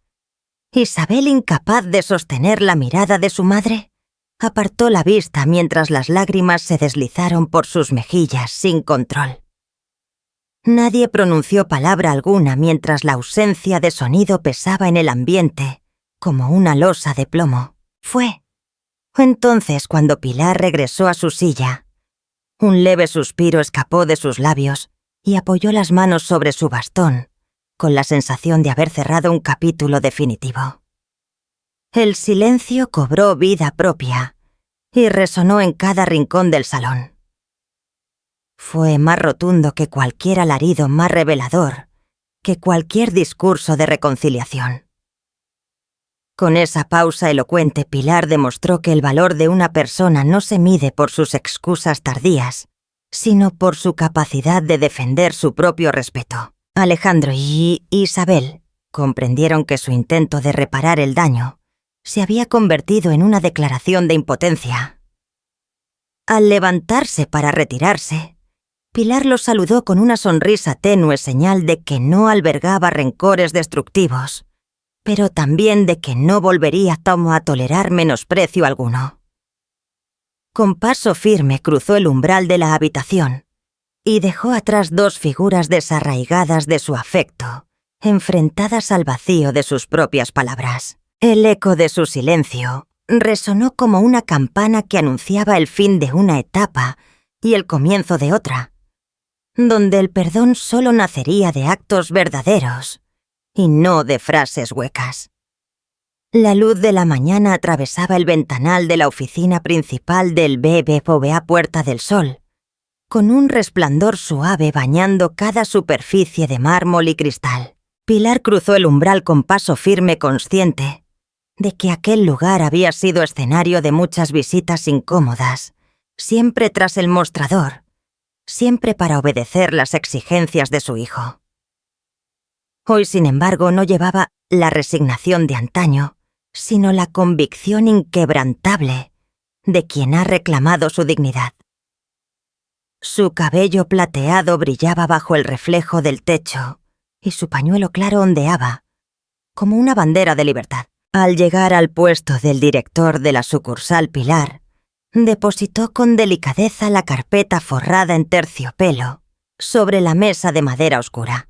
Isabel, incapaz de sostener la mirada de su madre, apartó la vista mientras las lágrimas se deslizaron por sus mejillas sin control. Nadie pronunció palabra alguna mientras la ausencia de sonido pesaba en el ambiente como una losa de plomo. Fue entonces cuando Pilar regresó a su silla. Un leve suspiro escapó de sus labios y apoyó las manos sobre su bastón, con la sensación de haber cerrado un capítulo definitivo. El silencio cobró vida propia y resonó en cada rincón del salón. Fue más rotundo que cualquier alarido, más revelador que cualquier discurso de reconciliación. Con esa pausa elocuente, Pilar demostró que el valor de una persona no se mide por sus excusas tardías, sino por su capacidad de defender su propio respeto. Alejandro y Isabel comprendieron que su intento de reparar el daño se había convertido en una declaración de impotencia. Al levantarse para retirarse, Pilar los saludó con una sonrisa tenue, señal de que no albergaba rencores destructivos, pero también de que no volvería a tolerar menosprecio alguno. Con paso firme cruzó el umbral de la habitación y dejó atrás dos figuras desarraigadas de su afecto, enfrentadas al vacío de sus propias palabras. El eco de su silencio resonó como una campana que anunciaba el fin de una etapa y el comienzo de otra, donde el perdón solo nacería de actos verdaderos y no de frases huecas. La luz de la mañana atravesaba el ventanal de la oficina principal del BBVA Puerta del Sol, con un resplandor suave bañando cada superficie de mármol y cristal. Pilar cruzó el umbral con paso firme, consciente de que aquel lugar había sido escenario de muchas visitas incómodas, siempre tras el mostrador, siempre para obedecer las exigencias de su hijo. Hoy, sin embargo, no llevaba la resignación de antaño, sino la convicción inquebrantable de quien ha reclamado su dignidad. Su cabello plateado brillaba bajo el reflejo del techo y su pañuelo claro ondeaba, como una bandera de libertad. Al llegar al puesto del director de la sucursal, Pilar depositó con delicadeza la carpeta forrada en terciopelo sobre la mesa de madera oscura.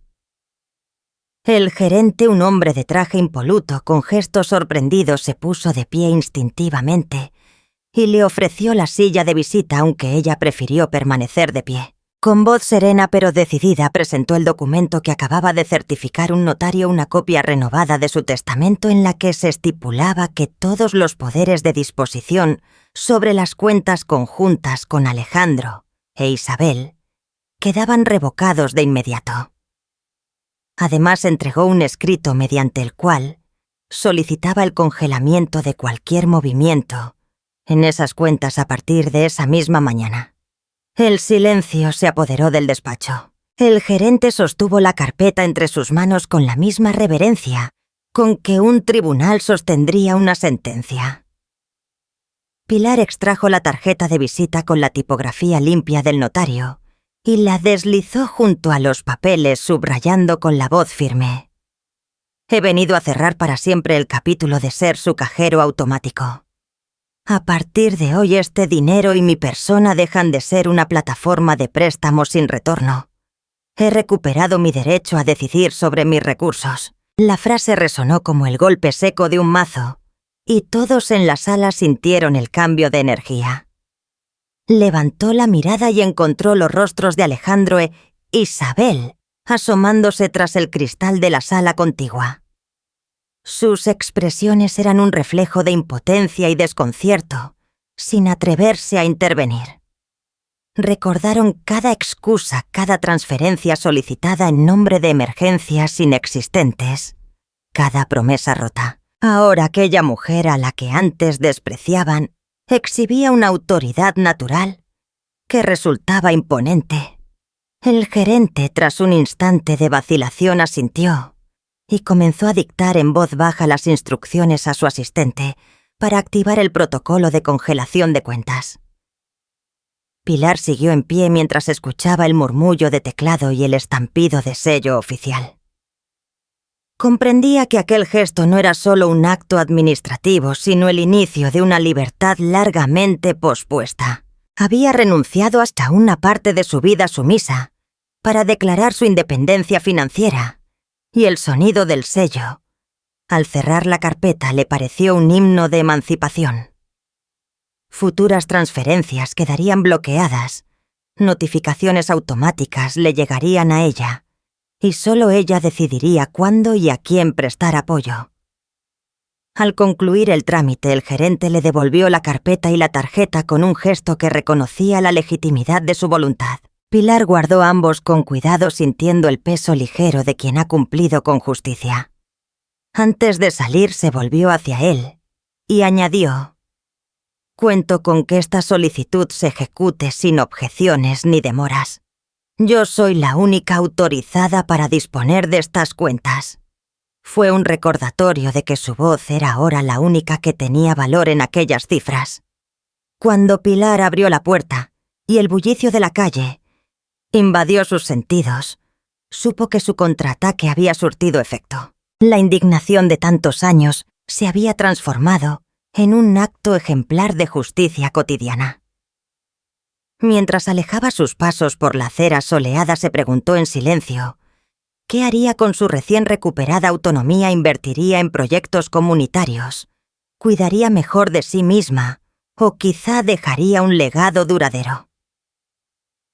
El gerente, un hombre de traje impoluto con gestos sorprendidos, se puso de pie instintivamente y le ofreció la silla de visita, aunque ella prefirió permanecer de pie. Con voz serena pero decidida presentó el documento que acababa de certificar un notario, una copia renovada de su testamento en la que se estipulaba que todos los poderes de disposición sobre las cuentas conjuntas con Alejandro e Isabel quedaban revocados de inmediato. Además, entregó un escrito mediante el cual solicitaba el congelamiento de cualquier movimiento en esas cuentas a partir de esa misma mañana. El silencio se apoderó del despacho. El gerente sostuvo la carpeta entre sus manos con la misma reverencia con que un tribunal sostendría una sentencia. Pilar extrajo la tarjeta de visita con la tipografía limpia del notario y la deslizó junto a los papeles, subrayando con la voz firme: «He venido a cerrar para siempre el capítulo de ser su cajero automático. A partir de hoy, este dinero y mi persona dejan de ser una plataforma de préstamos sin retorno. He recuperado mi derecho a decidir sobre mis recursos». La frase resonó como el golpe seco de un mazo, y todos en la sala sintieron el cambio de energía. Levantó la mirada y encontró los rostros de Alejandro e Isabel asomándose tras el cristal de la sala contigua. Sus expresiones eran un reflejo de impotencia y desconcierto, sin atreverse a intervenir. Recordaron cada excusa, cada transferencia solicitada en nombre de emergencias inexistentes, cada promesa rota. Ahora aquella mujer a la que antes despreciaban exhibía una autoridad natural que resultaba imponente. El gerente, tras un instante de vacilación, asintió y comenzó a dictar en voz baja las instrucciones a su asistente para activar el protocolo de congelación de cuentas. Pilar siguió en pie mientras escuchaba el murmullo de teclado y el estampido de sello oficial. Comprendía que aquel gesto no era solo un acto administrativo, sino el inicio de una libertad largamente pospuesta. Había renunciado hasta una parte de su vida sumisa para declarar su independencia financiera, y el sonido del sello, al cerrar la carpeta, le pareció un himno de emancipación. Futuras transferencias quedarían bloqueadas, notificaciones automáticas le llegarían a ella, y solo ella decidiría cuándo y a quién prestar apoyo. Al concluir el trámite, el gerente le devolvió la carpeta y la tarjeta con un gesto que reconocía la legitimidad de su voluntad. Pilar guardó ambos con cuidado, sintiendo el peso ligero de quien ha cumplido con justicia. Antes de salir, se volvió hacia él y añadió: «Cuento con que esta solicitud se ejecute sin objeciones ni demoras. Yo soy la única autorizada para disponer de estas cuentas». Fue un recordatorio de que su voz era ahora la única que tenía valor en aquellas cifras. Cuando Pilar abrió la puerta y el bullicio de la calle invadió sus sentidos, supo que su contraataque había surtido efecto. La indignación de tantos años se había transformado en un acto ejemplar de justicia cotidiana. Mientras alejaba sus pasos por la acera soleada, se preguntó en silencio qué haría con su recién recuperada autonomía. Invertiría en proyectos comunitarios, cuidaría mejor de sí misma o quizá dejaría un legado duradero.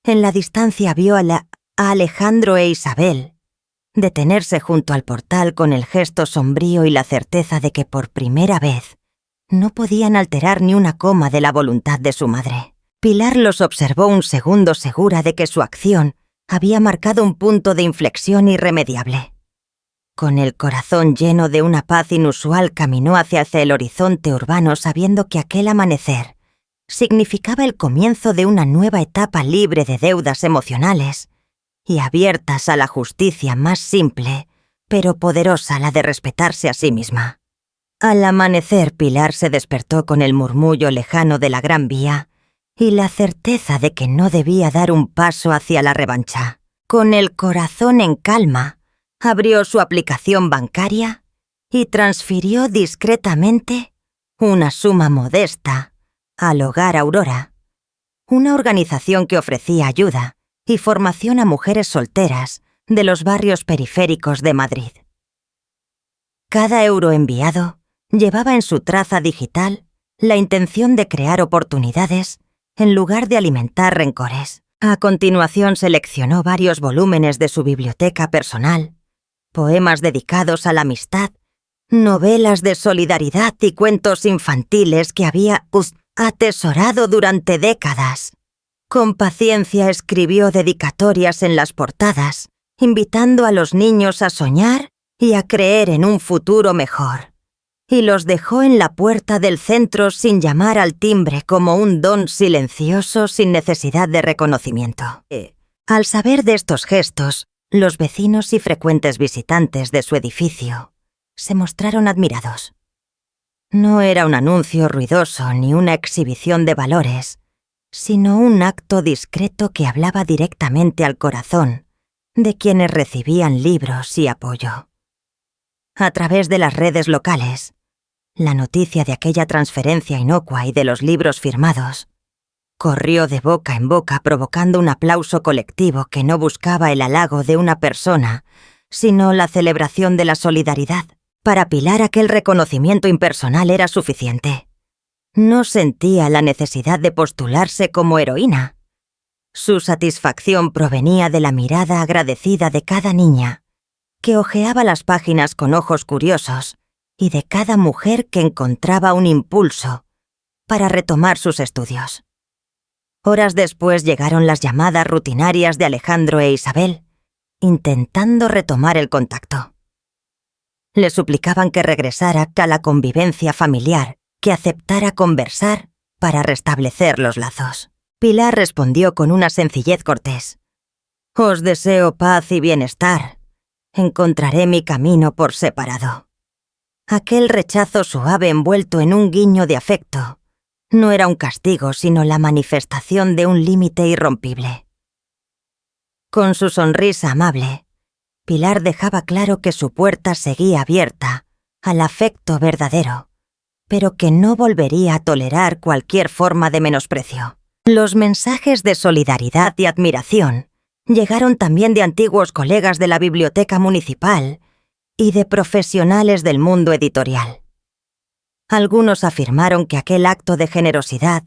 En la distancia vio a Alejandro e Isabel detenerse junto al portal con el gesto sombrío y la certeza de que por primera vez no podían alterar ni una coma de la voluntad de su madre. Pilar los observó un segundo, segura de que su acción había marcado un punto de inflexión irremediable. Con el corazón lleno de una paz inusual, caminó hacia el horizonte urbano, sabiendo que aquel amanecer significaba el comienzo de una nueva etapa libre de deudas emocionales y abiertas a la justicia más simple, pero poderosa, la de respetarse a sí misma. Al amanecer, Pilar se despertó con el murmullo lejano de la Gran Vía y la certeza de que no debía dar un paso hacia la revancha. Con el corazón en calma, abrió su aplicación bancaria y transfirió discretamente una suma modesta al Hogar Aurora, una organización que ofrecía ayuda y formación a mujeres solteras de los barrios periféricos de Madrid. Cada euro enviado llevaba en su traza digital la intención de crear oportunidades en lugar de alimentar rencores. A continuación seleccionó varios volúmenes de su biblioteca personal, poemas dedicados a la amistad, novelas de solidaridad y cuentos infantiles que había atesorado durante décadas. Con paciencia escribió dedicatorias en las portadas, invitando a los niños a soñar y a creer en un futuro mejor. Y los dejó en la puerta del centro sin llamar al timbre, como un don silencioso sin necesidad de reconocimiento. Al saber de estos gestos, los vecinos y frecuentes visitantes de su edificio se mostraron admirados. No era un anuncio ruidoso ni una exhibición de valores, sino un acto discreto que hablaba directamente al corazón de quienes recibían libros y apoyo. A través de las redes locales, la noticia de aquella transferencia inocua y de los libros firmados corrió de boca en boca, provocando un aplauso colectivo que no buscaba el halago de una persona, sino la celebración de la solidaridad. Para Pilar, aquel reconocimiento impersonal era suficiente. No sentía la necesidad de postularse como heroína. Su satisfacción provenía de la mirada agradecida de cada niña, que hojeaba las páginas con ojos curiosos, y de cada mujer que encontraba un impulso para retomar sus estudios. Horas después llegaron las llamadas rutinarias de Alejandro e Isabel, intentando retomar el contacto. Le suplicaban que regresara a la convivencia familiar, que aceptara conversar para restablecer los lazos. Pilar respondió con una sencillez cortés: «Os deseo paz y bienestar. Encontraré mi camino por separado». Aquel rechazo suave envuelto en un guiño de afecto no era un castigo, sino la manifestación de un límite irrompible. Con su sonrisa amable, Pilar dejaba claro que su puerta seguía abierta al afecto verdadero, pero que no volvería a tolerar cualquier forma de menosprecio. Los mensajes de solidaridad y admiración llegaron también de antiguos colegas de la biblioteca municipal y de profesionales del mundo editorial. Algunos afirmaron que aquel acto de generosidad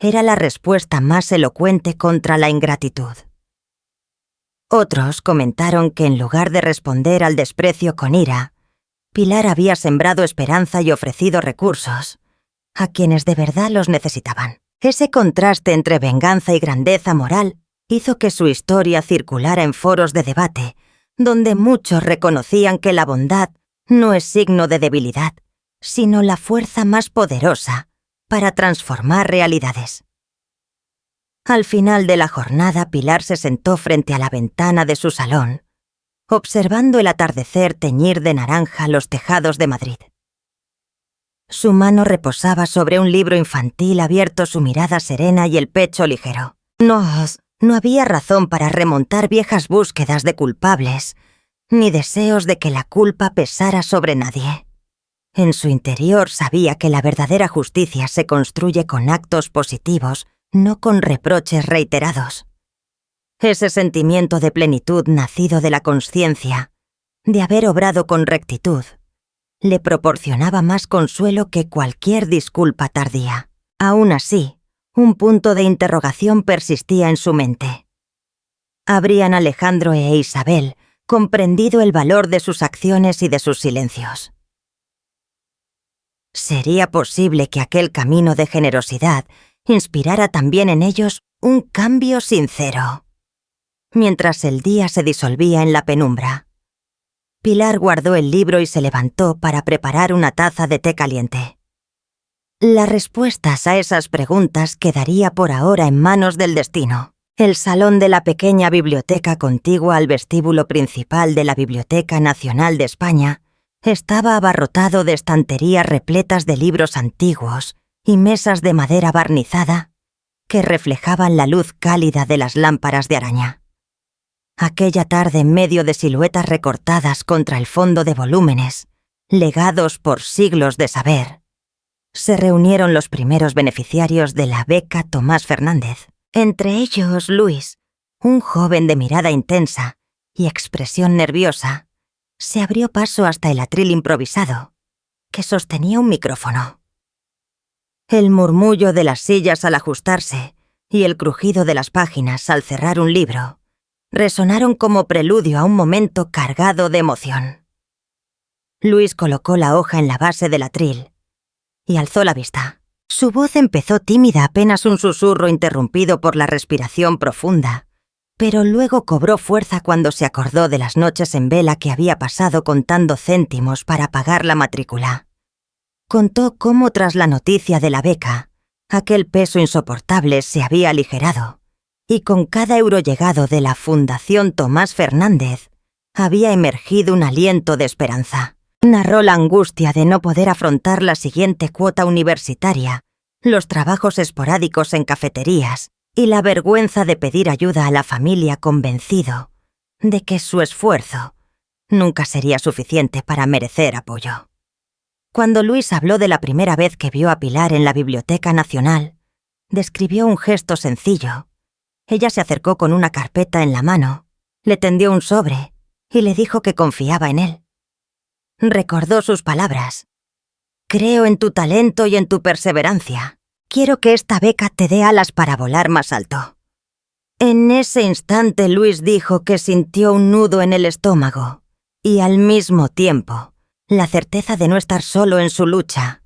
era la respuesta más elocuente contra la ingratitud. Otros comentaron que en lugar de responder al desprecio con ira, Pilar había sembrado esperanza y ofrecido recursos a quienes de verdad los necesitaban. Ese contraste entre venganza y grandeza moral hizo que su historia circulara en foros de debate, donde muchos reconocían que la bondad no es signo de debilidad, sino la fuerza más poderosa para transformar realidades. Al final de la jornada, Pilar se sentó frente a la ventana de su salón, observando el atardecer teñir de naranja los tejados de Madrid. Su mano reposaba sobre un libro infantil abierto, su mirada serena y el pecho ligero. No había razón para remontar viejas búsquedas de culpables, ni deseos de que la culpa pesara sobre nadie. En su interior sabía que la verdadera justicia se construye con actos positivos, no con reproches reiterados. Ese sentimiento de plenitud nacido de la consciencia, de haber obrado con rectitud, le proporcionaba más consuelo que cualquier disculpa tardía. Aún así, un punto de interrogación persistía en su mente. ¿Habrían Alejandro e Isabel comprendido el valor de sus acciones y de sus silencios? ¿Sería posible que aquel camino de generosidad inspirara también en ellos un cambio sincero? Mientras el día se disolvía en la penumbra, Pilar guardó el libro y se levantó para preparar una taza de té caliente. Las respuestas a esas preguntas quedaría por ahora en manos del destino. El salón de la pequeña biblioteca contigua al vestíbulo principal de la Biblioteca Nacional de España estaba abarrotado de estanterías repletas de libros antiguos y mesas de madera barnizada que reflejaban la luz cálida de las lámparas de araña. Aquella tarde, en medio de siluetas recortadas contra el fondo de volúmenes, legados por siglos de saber, se reunieron los primeros beneficiarios de la beca Tomás Fernández. Entre ellos, Luis, un joven de mirada intensa y expresión nerviosa, se abrió paso hasta el atril improvisado, que sostenía un micrófono. El murmullo de las sillas al ajustarse y el crujido de las páginas al cerrar un libro resonaron como preludio a un momento cargado de emoción. Luis colocó la hoja en la base del atril y alzó la vista. Su voz empezó tímida, apenas un susurro interrumpido por la respiración profunda, pero luego cobró fuerza cuando se acordó de las noches en vela que había pasado contando céntimos para pagar la matrícula. Contó cómo tras la noticia de la beca, aquel peso insoportable se había aligerado, y con cada euro llegado de la Fundación Tomás Fernández había emergido un aliento de esperanza. Narró la angustia de no poder afrontar la siguiente cuota universitaria, los trabajos esporádicos en cafeterías y la vergüenza de pedir ayuda a la familia, convencido de que su esfuerzo nunca sería suficiente para merecer apoyo. Cuando Luis habló de la primera vez que vio a Pilar en la Biblioteca Nacional, describió un gesto sencillo. Ella se acercó con una carpeta en la mano, le tendió un sobre y le dijo que confiaba en él. Recordó sus palabras. «Creo en tu talento y en tu perseverancia. Quiero que esta beca te dé alas para volar más alto». En ese instante Luis dijo que sintió un nudo en el estómago y al mismo tiempo la certeza de no estar solo en su lucha.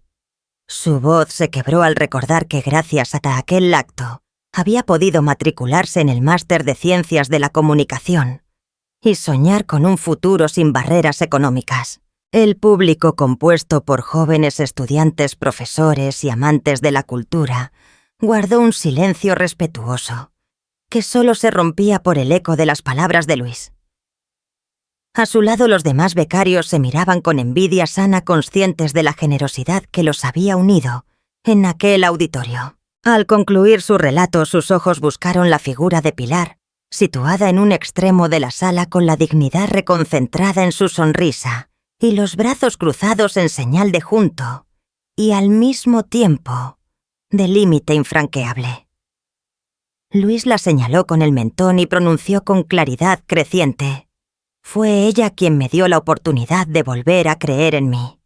Su voz se quebró al recordar que gracias a aquel acto había podido matricularse en el máster de Ciencias de la Comunicación y soñar con un futuro sin barreras económicas. El público, compuesto por jóvenes estudiantes, profesores y amantes de la cultura, guardó un silencio respetuoso, que solo se rompía por el eco de las palabras de Luis. A su lado, los demás becarios se miraban con envidia sana, conscientes de la generosidad que los había unido en aquel auditorio. Al concluir su relato, sus ojos buscaron la figura de Pilar, situada en un extremo de la sala con la dignidad reconcentrada en su sonrisa y los brazos cruzados en señal de junto, y al mismo tiempo de límite infranqueable. Luis la señaló con el mentón y pronunció con claridad creciente: «Fue ella quien me dio la oportunidad de volver a creer en mí.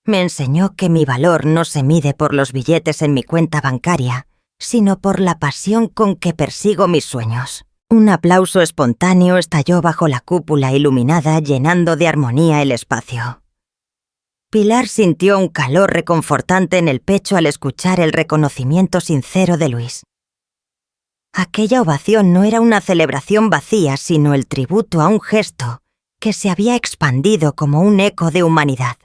Me enseñó que mi valor no se mide por los billetes en mi cuenta bancaria, sino por la pasión con que persigo mis sueños». Un aplauso espontáneo estalló bajo la cúpula iluminada, llenando de armonía el espacio. Pilar sintió un calor reconfortante en el pecho al escuchar el reconocimiento sincero de Luis. Aquella ovación no era una celebración vacía, sino el tributo a un gesto que se había expandido como un eco de humanidad.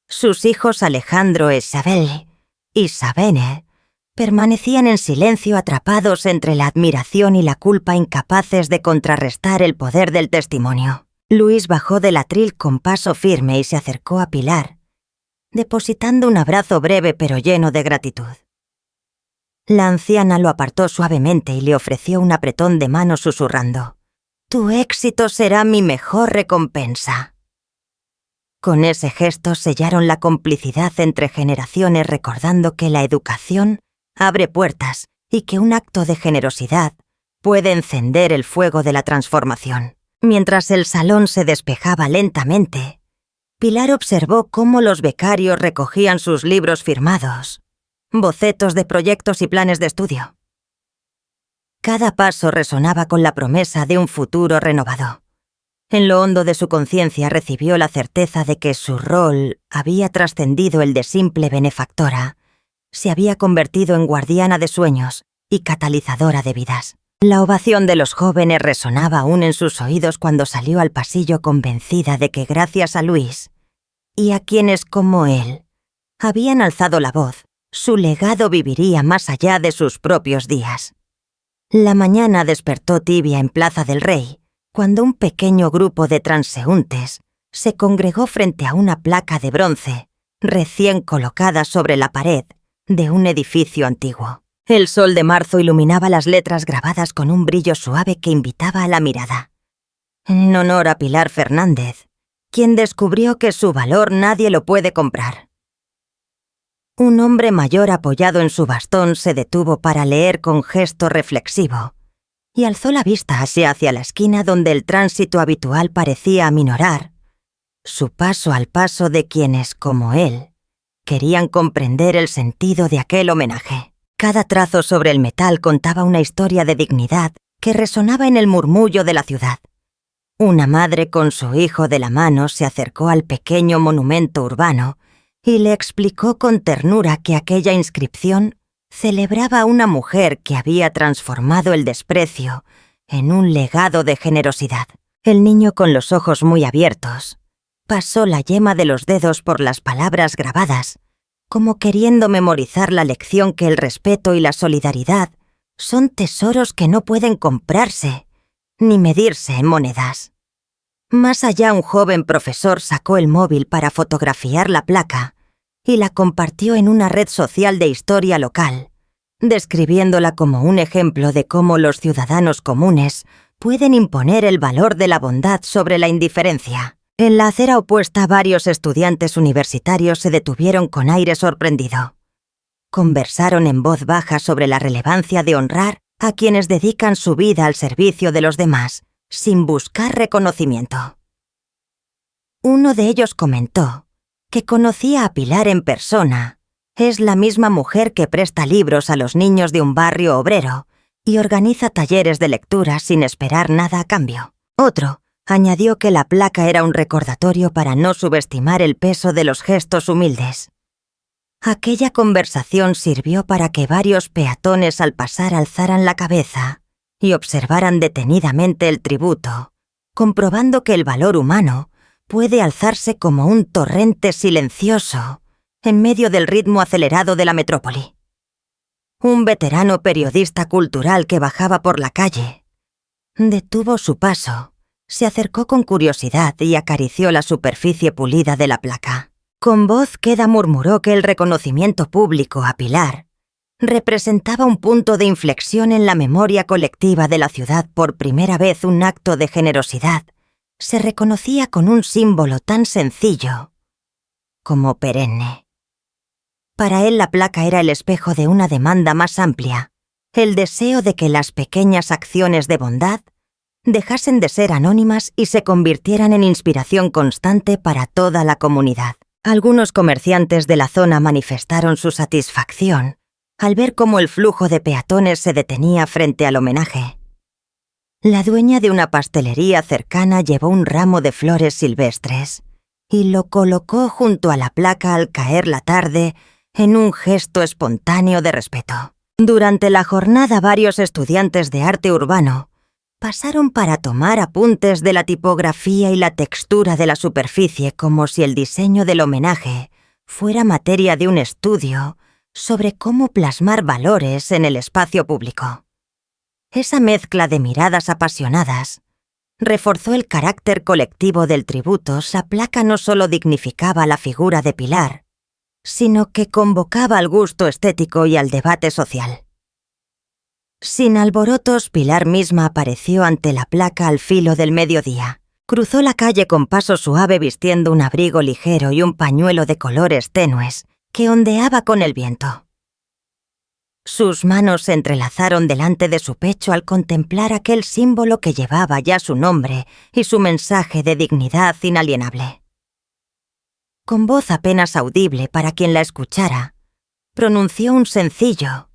Sus hijos Alejandro e Isabel y Sabine permanecían en silencio, atrapados entre la admiración y la culpa, incapaces de contrarrestar el poder del testimonio. Luis bajó del atril con paso firme y se acercó a Pilar, depositando un abrazo breve pero lleno de gratitud. La anciana lo apartó suavemente y le ofreció un apretón de mano susurrando: «Tu éxito será mi mejor recompensa». Con ese gesto sellaron la complicidad entre generaciones, recordando que la educación abre puertas y que un acto de generosidad puede encender el fuego de la transformación. Mientras el salón se despejaba lentamente, Pilar observó cómo los becarios recogían sus libros firmados, bocetos de proyectos y planes de estudio. Cada paso resonaba con la promesa de un futuro renovado. En lo hondo de su conciencia recibió la certeza de que su rol había trascendido el de simple benefactora. Se había convertido en guardiana de sueños y catalizadora de vidas. La ovación de los jóvenes resonaba aún en sus oídos cuando salió al pasillo, convencida de que gracias a Luis y a quienes como él habían alzado la voz, su legado viviría más allá de sus propios días. La mañana despertó tibia en Plaza del Rey, cuando un pequeño grupo de transeúntes se congregó frente a una placa de bronce recién colocada sobre la pared de un edificio antiguo. El sol de marzo iluminaba las letras grabadas con un brillo suave que invitaba a la mirada. En honor a Pilar Fernández, quien descubrió que su valor nadie lo puede comprar. Un hombre mayor apoyado en su bastón se detuvo para leer con gesto reflexivo y alzó la vista hacia la esquina donde el tránsito habitual parecía aminorar su paso al paso de quienes, como él, querían comprender el sentido de aquel homenaje. Cada trazo sobre el metal contaba una historia de dignidad que resonaba en el murmullo de la ciudad. Una madre con su hijo de la mano se acercó al pequeño monumento urbano y le explicó con ternura que aquella inscripción celebraba a una mujer que había transformado el desprecio en un legado de generosidad. El niño, con los ojos muy abiertos, pasó la yema de los dedos por las palabras grabadas, como queriendo memorizar la lección que el respeto y la solidaridad son tesoros que no pueden comprarse ni medirse en monedas. Más allá, un joven profesor sacó el móvil para fotografiar la placa y la compartió en una red social de historia local, describiéndola como un ejemplo de cómo los ciudadanos comunes pueden imponer el valor de la bondad sobre la indiferencia. En la acera opuesta, varios estudiantes universitarios se detuvieron con aire sorprendido. Conversaron en voz baja sobre la relevancia de honrar a quienes dedican su vida al servicio de los demás, sin buscar reconocimiento. Uno de ellos comentó que conocía a Pilar en persona. Es la misma mujer que presta libros a los niños de un barrio obrero y organiza talleres de lectura sin esperar nada a cambio. Otro añadió que la placa era un recordatorio para no subestimar el peso de los gestos humildes. Aquella conversación sirvió para que varios peatones al pasar alzaran la cabeza y observaran detenidamente el tributo, comprobando que el valor humano puede alzarse como un torrente silencioso en medio del ritmo acelerado de la metrópoli. Un veterano periodista cultural que bajaba por la calle detuvo su paso. Se acercó con curiosidad y acarició la superficie pulida de la placa. Con voz queda murmuró que el reconocimiento público a Pilar representaba un punto de inflexión en la memoria colectiva de la ciudad. Por primera vez un acto de generosidad se reconocía con un símbolo tan sencillo como perenne. Para él la placa era el espejo de una demanda más amplia, el deseo de que las pequeñas acciones de bondad dejasen de ser anónimas y se convirtieran en inspiración constante para toda la comunidad. Algunos comerciantes de la zona manifestaron su satisfacción al ver cómo el flujo de peatones se detenía frente al homenaje. La dueña de una pastelería cercana llevó un ramo de flores silvestres y lo colocó junto a la placa al caer la tarde en un gesto espontáneo de respeto. Durante la jornada varios estudiantes de arte urbano pasaron para tomar apuntes de la tipografía y la textura de la superficie, como si el diseño del homenaje fuera materia de un estudio sobre cómo plasmar valores en el espacio público. Esa mezcla de miradas apasionadas reforzó el carácter colectivo del tributo. La placa no solo dignificaba la figura de Pilar, sino que convocaba al gusto estético y al debate social. Sin alborotos, Pilar misma apareció ante la placa al filo del mediodía. Cruzó la calle con paso suave vistiendo un abrigo ligero y un pañuelo de colores tenues que ondeaba con el viento. Sus manos se entrelazaron delante de su pecho al contemplar aquel símbolo que llevaba ya su nombre y su mensaje de dignidad inalienable. Con voz apenas audible para quien la escuchara, pronunció un sencillo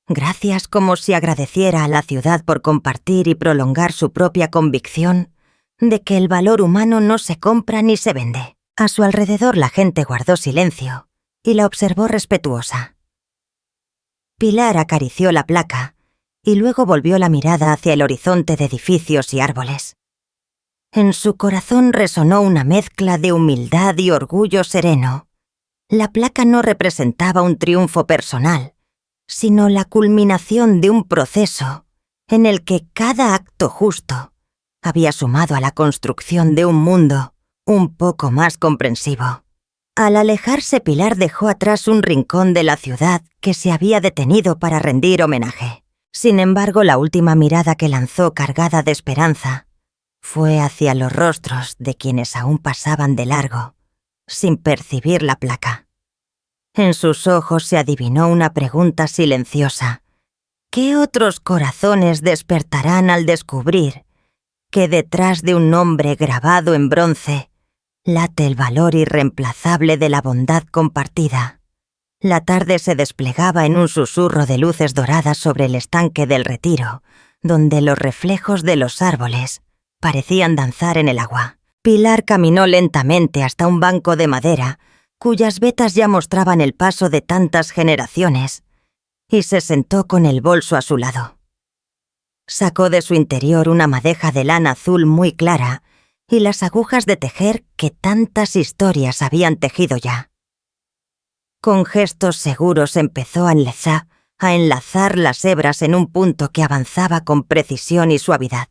gracias, como si agradeciera a la ciudad por compartir y prolongar su propia convicción de que el valor humano no se compra ni se vende. A su alrededor la gente guardó silencio y la observó respetuosa. Pilar acarició la placa y luego volvió la mirada hacia el horizonte de edificios y árboles. En su corazón resonó una mezcla de humildad y orgullo sereno. La placa no representaba un triunfo personal, sino la culminación de un proceso en el que cada acto justo había sumado a la construcción de un mundo un poco más comprensivo. Al alejarse, Pilar dejó atrás un rincón de la ciudad que se había detenido para rendir homenaje. Sin embargo, la última mirada que lanzó cargada de esperanza fue hacia los rostros de quienes aún pasaban de largo, sin percibir la placa. En sus ojos se adivinó una pregunta silenciosa. ¿Qué otros corazones despertarán al descubrir que detrás de un nombre grabado en bronce late el valor irreemplazable de la bondad compartida? La tarde se desplegaba en un susurro de luces doradas sobre el estanque del Retiro, donde los reflejos de los árboles parecían danzar en el agua. Pilar caminó lentamente hasta un banco de madera cuyas vetas ya mostraban el paso de tantas generaciones, y se sentó con el bolso a su lado. Sacó de su interior una madeja de lana azul muy clara y las agujas de tejer que tantas historias habían tejido ya. Con gestos seguros empezó a enlazar las hebras en un punto que avanzaba con precisión y suavidad.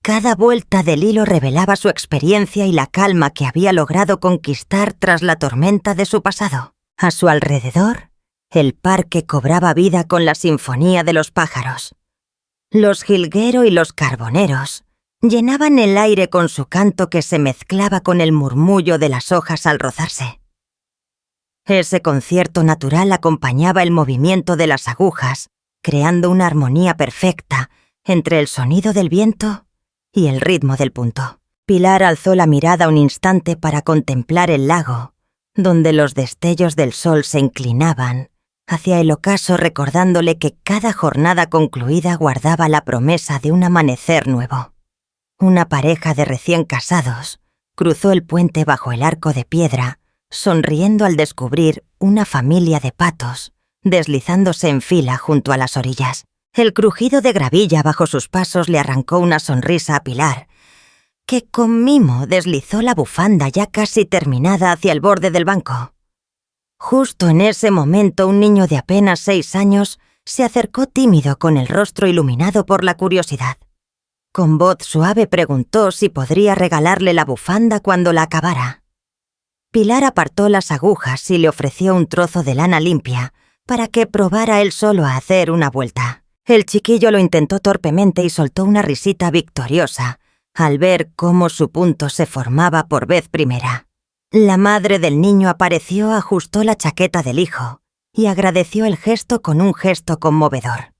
Cada vuelta del hilo revelaba su experiencia y la calma que había logrado conquistar tras la tormenta de su pasado. A su alrededor, el parque cobraba vida con la sinfonía de los pájaros. Los jilguero y los carboneros llenaban el aire con su canto que se mezclaba con el murmullo de las hojas al rozarse. Ese concierto natural acompañaba el movimiento de las agujas, creando una armonía perfecta entre el sonido del viento y el ritmo del punto. Pilar alzó la mirada un instante para contemplar el lago, donde los destellos del sol se inclinaban hacia el ocaso, recordándole que cada jornada concluida guardaba la promesa de un amanecer nuevo. Una pareja de recién casados cruzó el puente bajo el arco de piedra, sonriendo al descubrir una familia de patos deslizándose en fila junto a las orillas. El crujido de gravilla bajo sus pasos le arrancó una sonrisa a Pilar, que con mimo deslizó la bufanda ya casi terminada hacia el borde del banco. Justo en ese momento, un niño de apenas 6 años se acercó tímido con el rostro iluminado por la curiosidad. Con voz suave preguntó si podría regalarle la bufanda cuando la acabara. Pilar apartó las agujas y le ofreció un trozo de lana limpia para que probara él solo a hacer una vuelta. El chiquillo lo intentó torpemente y soltó una risita victoriosa al ver cómo su punto se formaba por vez primera. La madre del niño apareció, ajustó la chaqueta del hijo y agradeció el gesto con un gesto conmovedor.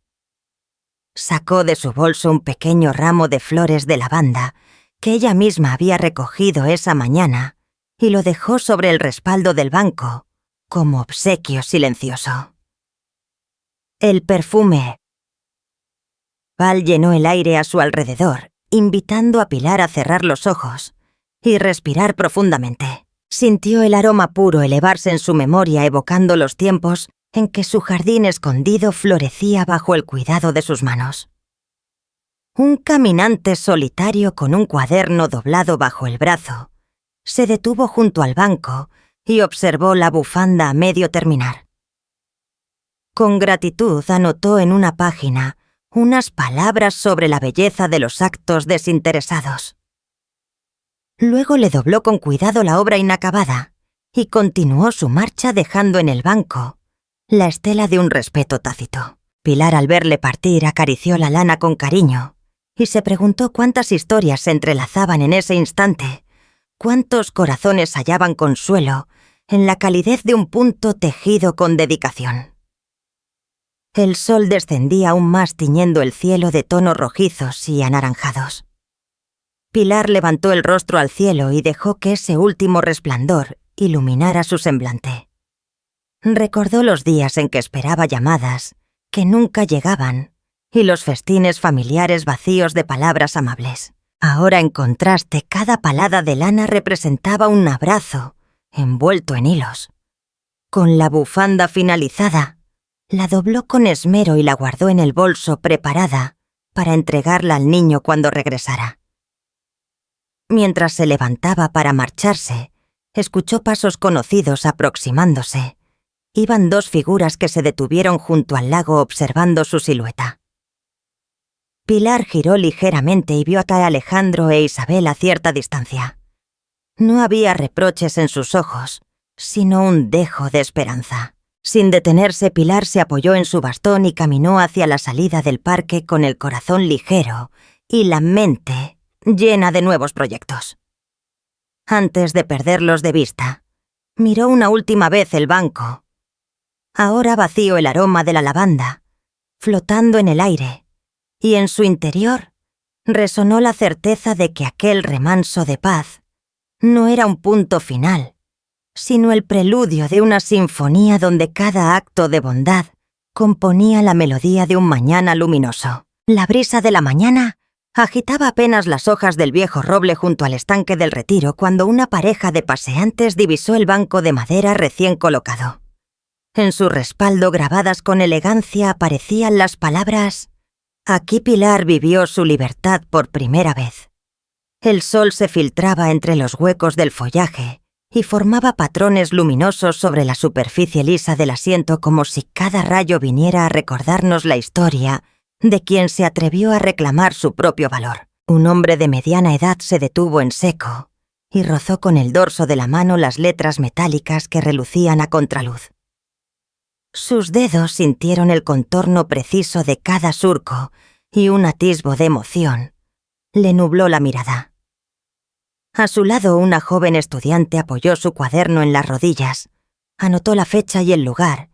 Sacó de su bolso un pequeño ramo de flores de lavanda que ella misma había recogido esa mañana y lo dejó sobre el respaldo del banco como obsequio silencioso. El perfume Val llenó el aire a su alrededor, invitando a Pilar a cerrar los ojos y respirar profundamente. Sintió el aroma puro elevarse en su memoria, evocando los tiempos en que su jardín escondido florecía bajo el cuidado de sus manos. Un caminante solitario con un cuaderno doblado bajo el brazo se detuvo junto al banco y observó la bufanda a medio terminar. Con gratitud anotó en una página unas palabras sobre la belleza de los actos desinteresados. Luego le dobló con cuidado la obra inacabada y continuó su marcha dejando en el banco la estela de un respeto tácito. Pilar, al verle partir, acarició la lana con cariño y se preguntó cuántas historias se entrelazaban en ese instante, cuántos corazones hallaban consuelo en la calidez de un punto tejido con dedicación. El sol descendía aún más tiñendo el cielo de tonos rojizos y anaranjados. Pilar levantó el rostro al cielo y dejó que ese último resplandor iluminara su semblante. Recordó los días en que esperaba llamadas que nunca llegaban y los festines familiares vacíos de palabras amables. Ahora, en contraste, cada palada de lana representaba un abrazo envuelto en hilos. Con la bufanda finalizada, la dobló con esmero y la guardó en el bolso preparada para entregarla al niño cuando regresara. Mientras se levantaba para marcharse, escuchó pasos conocidos aproximándose. Iban dos figuras que se detuvieron junto al lago observando su silueta. Pilar giró ligeramente y vio a Alejandro e Isabel a cierta distancia. No había reproches en sus ojos, sino un dejo de esperanza. Sin detenerse, Pilar se apoyó en su bastón y caminó hacia la salida del parque con el corazón ligero y la mente llena de nuevos proyectos. Antes de perderlos de vista, miró una última vez el banco. Ahora vacío, el aroma de la lavanda, flotando en el aire, y en su interior resonó la certeza de que aquel remanso de paz no era un punto final, sino el preludio de una sinfonía donde cada acto de bondad componía la melodía de un mañana luminoso. La brisa de la mañana agitaba apenas las hojas del viejo roble junto al estanque del retiro cuando una pareja de paseantes divisó el banco de madera recién colocado. En su respaldo, grabadas con elegancia, aparecían las palabras: «Aquí Pilar vivió su libertad por primera vez». El sol se filtraba entre los huecos del follaje y formaba patrones luminosos sobre la superficie lisa del asiento, como si cada rayo viniera a recordarnos la historia de quien se atrevió a reclamar su propio valor. Un hombre de mediana edad se detuvo en seco y rozó con el dorso de la mano las letras metálicas que relucían a contraluz. Sus dedos sintieron el contorno preciso de cada surco y un atisbo de emoción le nubló la mirada. A su lado, una joven estudiante apoyó su cuaderno en las rodillas, anotó la fecha y el lugar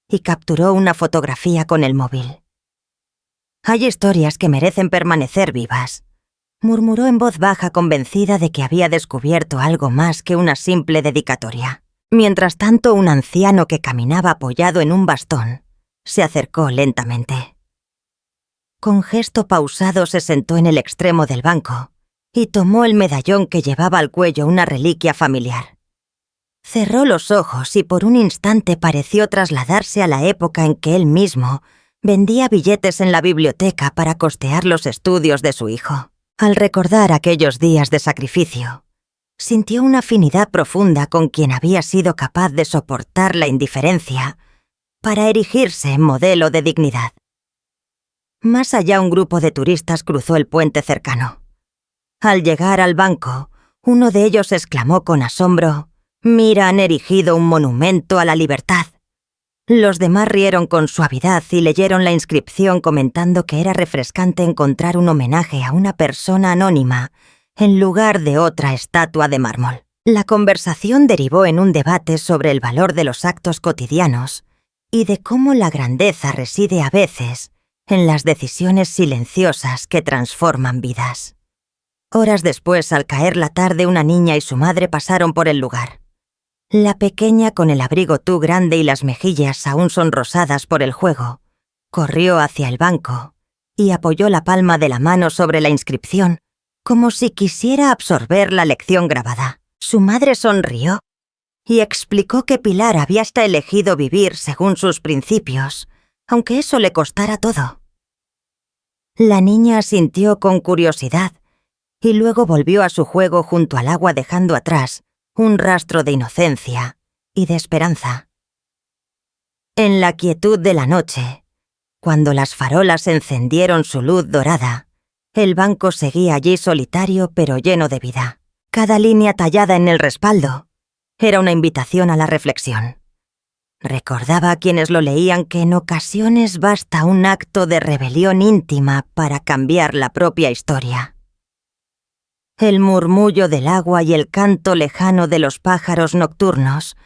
y capturó una fotografía con el móvil. «Hay historias que merecen permanecer vivas», murmuró en voz baja, convencida de que había descubierto algo más que una simple dedicatoria. Mientras tanto, un anciano que caminaba apoyado en un bastón se acercó lentamente. Con gesto pausado se sentó en el extremo del banco y tomó el medallón que llevaba al cuello, una reliquia familiar. Cerró los ojos y por un instante pareció trasladarse a la época en que él mismo vendía billetes en la biblioteca para costear los estudios de su hijo. Al recordar aquellos días de sacrificio, sintió una afinidad profunda con quien había sido capaz de soportar la indiferencia para erigirse en modelo de dignidad. Más allá, un grupo de turistas cruzó el puente cercano. Al llegar al banco, uno de ellos exclamó con asombro: Mira han erigido un monumento a la libertad. Los demás rieron con suavidad y leyeron la inscripción comentando que era refrescante encontrar un homenaje a una persona anónima en lugar de otra estatua de mármol. La conversación derivó en un debate sobre el valor de los actos cotidianos y de cómo la grandeza reside a veces en las decisiones silenciosas que transforman vidas. Horas después, al caer la tarde, una niña y su madre pasaron por el lugar. La pequeña, con el abrigo tú grande y las mejillas aún sonrosadas por el juego, corrió hacia el banco y apoyó la palma de la mano sobre la inscripción como si quisiera absorber la lección grabada. Su madre sonrió y explicó que Pilar había hasta elegido vivir según sus principios, aunque eso le costara todo. La niña asintió con curiosidad y luego volvió a su juego junto al agua, dejando atrás un rastro de inocencia y de esperanza. En la quietud de la noche, cuando las farolas encendieron su luz dorada, el banco seguía allí solitario pero lleno de vida. Cada línea tallada en el respaldo era una invitación a la reflexión. Recordaba a quienes lo leían que en ocasiones basta un acto de rebelión íntima para cambiar la propia historia. El murmullo del agua y el canto lejano de los pájaros nocturnos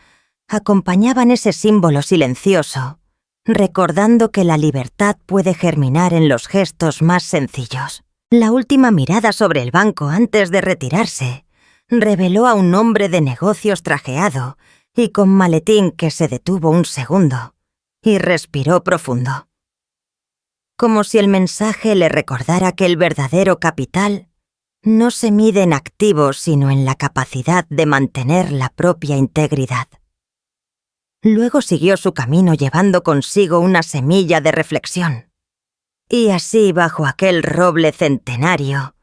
acompañaban ese símbolo silencioso, recordando que la libertad puede germinar en los gestos más sencillos. La última mirada sobre el banco antes de retirarse reveló a un hombre de negocios trajeado y con maletín que se detuvo un segundo y respiró profundo. Como si el mensaje le recordara que el verdadero capital no se mide en activos, sino en la capacidad de mantener la propia integridad. Luego siguió su camino llevando consigo una semilla de reflexión. Y así, bajo aquel roble centenario,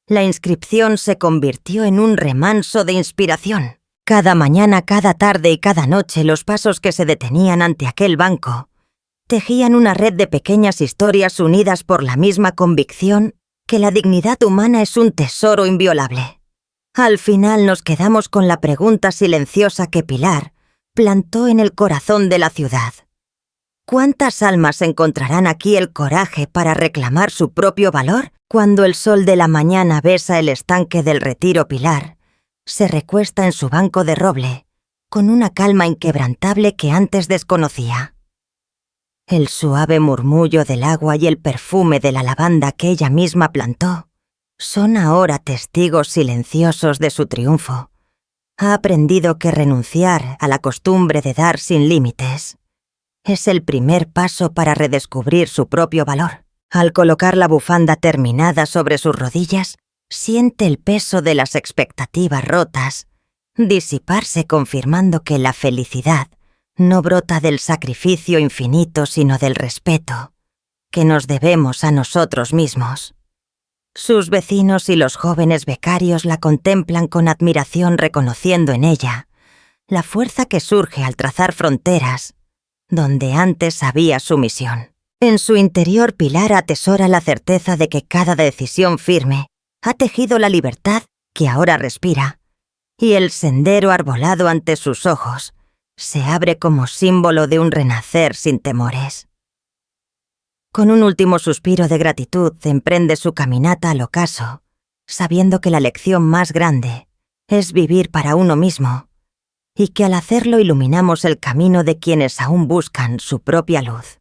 la inscripción se convirtió en un remanso de inspiración. Cada mañana, cada tarde y cada noche, los pasos que se detenían ante aquel banco tejían una red de pequeñas historias unidas por la misma convicción que la dignidad humana es un tesoro inviolable. Al final nos quedamos con la pregunta silenciosa que Pilar plantó en el corazón de la ciudad. ¿Cuántas almas encontrarán aquí el coraje para reclamar su propio valor cuando el sol de la mañana besa el estanque del Retiro? Pilar se recuesta en su banco de roble, con una calma inquebrantable que antes desconocía. El suave murmullo del agua y el perfume de la lavanda que ella misma plantó son ahora testigos silenciosos de su triunfo. Ha aprendido que renunciar a la costumbre de dar sin límites es el primer paso para redescubrir su propio valor. Al colocar la bufanda terminada sobre sus rodillas, siente el peso de las expectativas rotas disiparse, confirmando que la felicidad no brota del sacrificio infinito, sino del respeto que nos debemos a nosotros mismos. Sus vecinos y los jóvenes becarios la contemplan con admiración, reconociendo en ella la fuerza que surge al trazar fronteras donde antes había sumisión. En su interior, Pilar atesora la certeza de que cada decisión firme ha tejido la libertad que ahora respira, y el sendero arbolado ante sus ojos se abre como símbolo de un renacer sin temores. Con un último suspiro de gratitud, emprende su caminata al ocaso, sabiendo que la lección más grande es vivir para uno mismo, y que al hacerlo iluminamos el camino de quienes aún buscan su propia luz.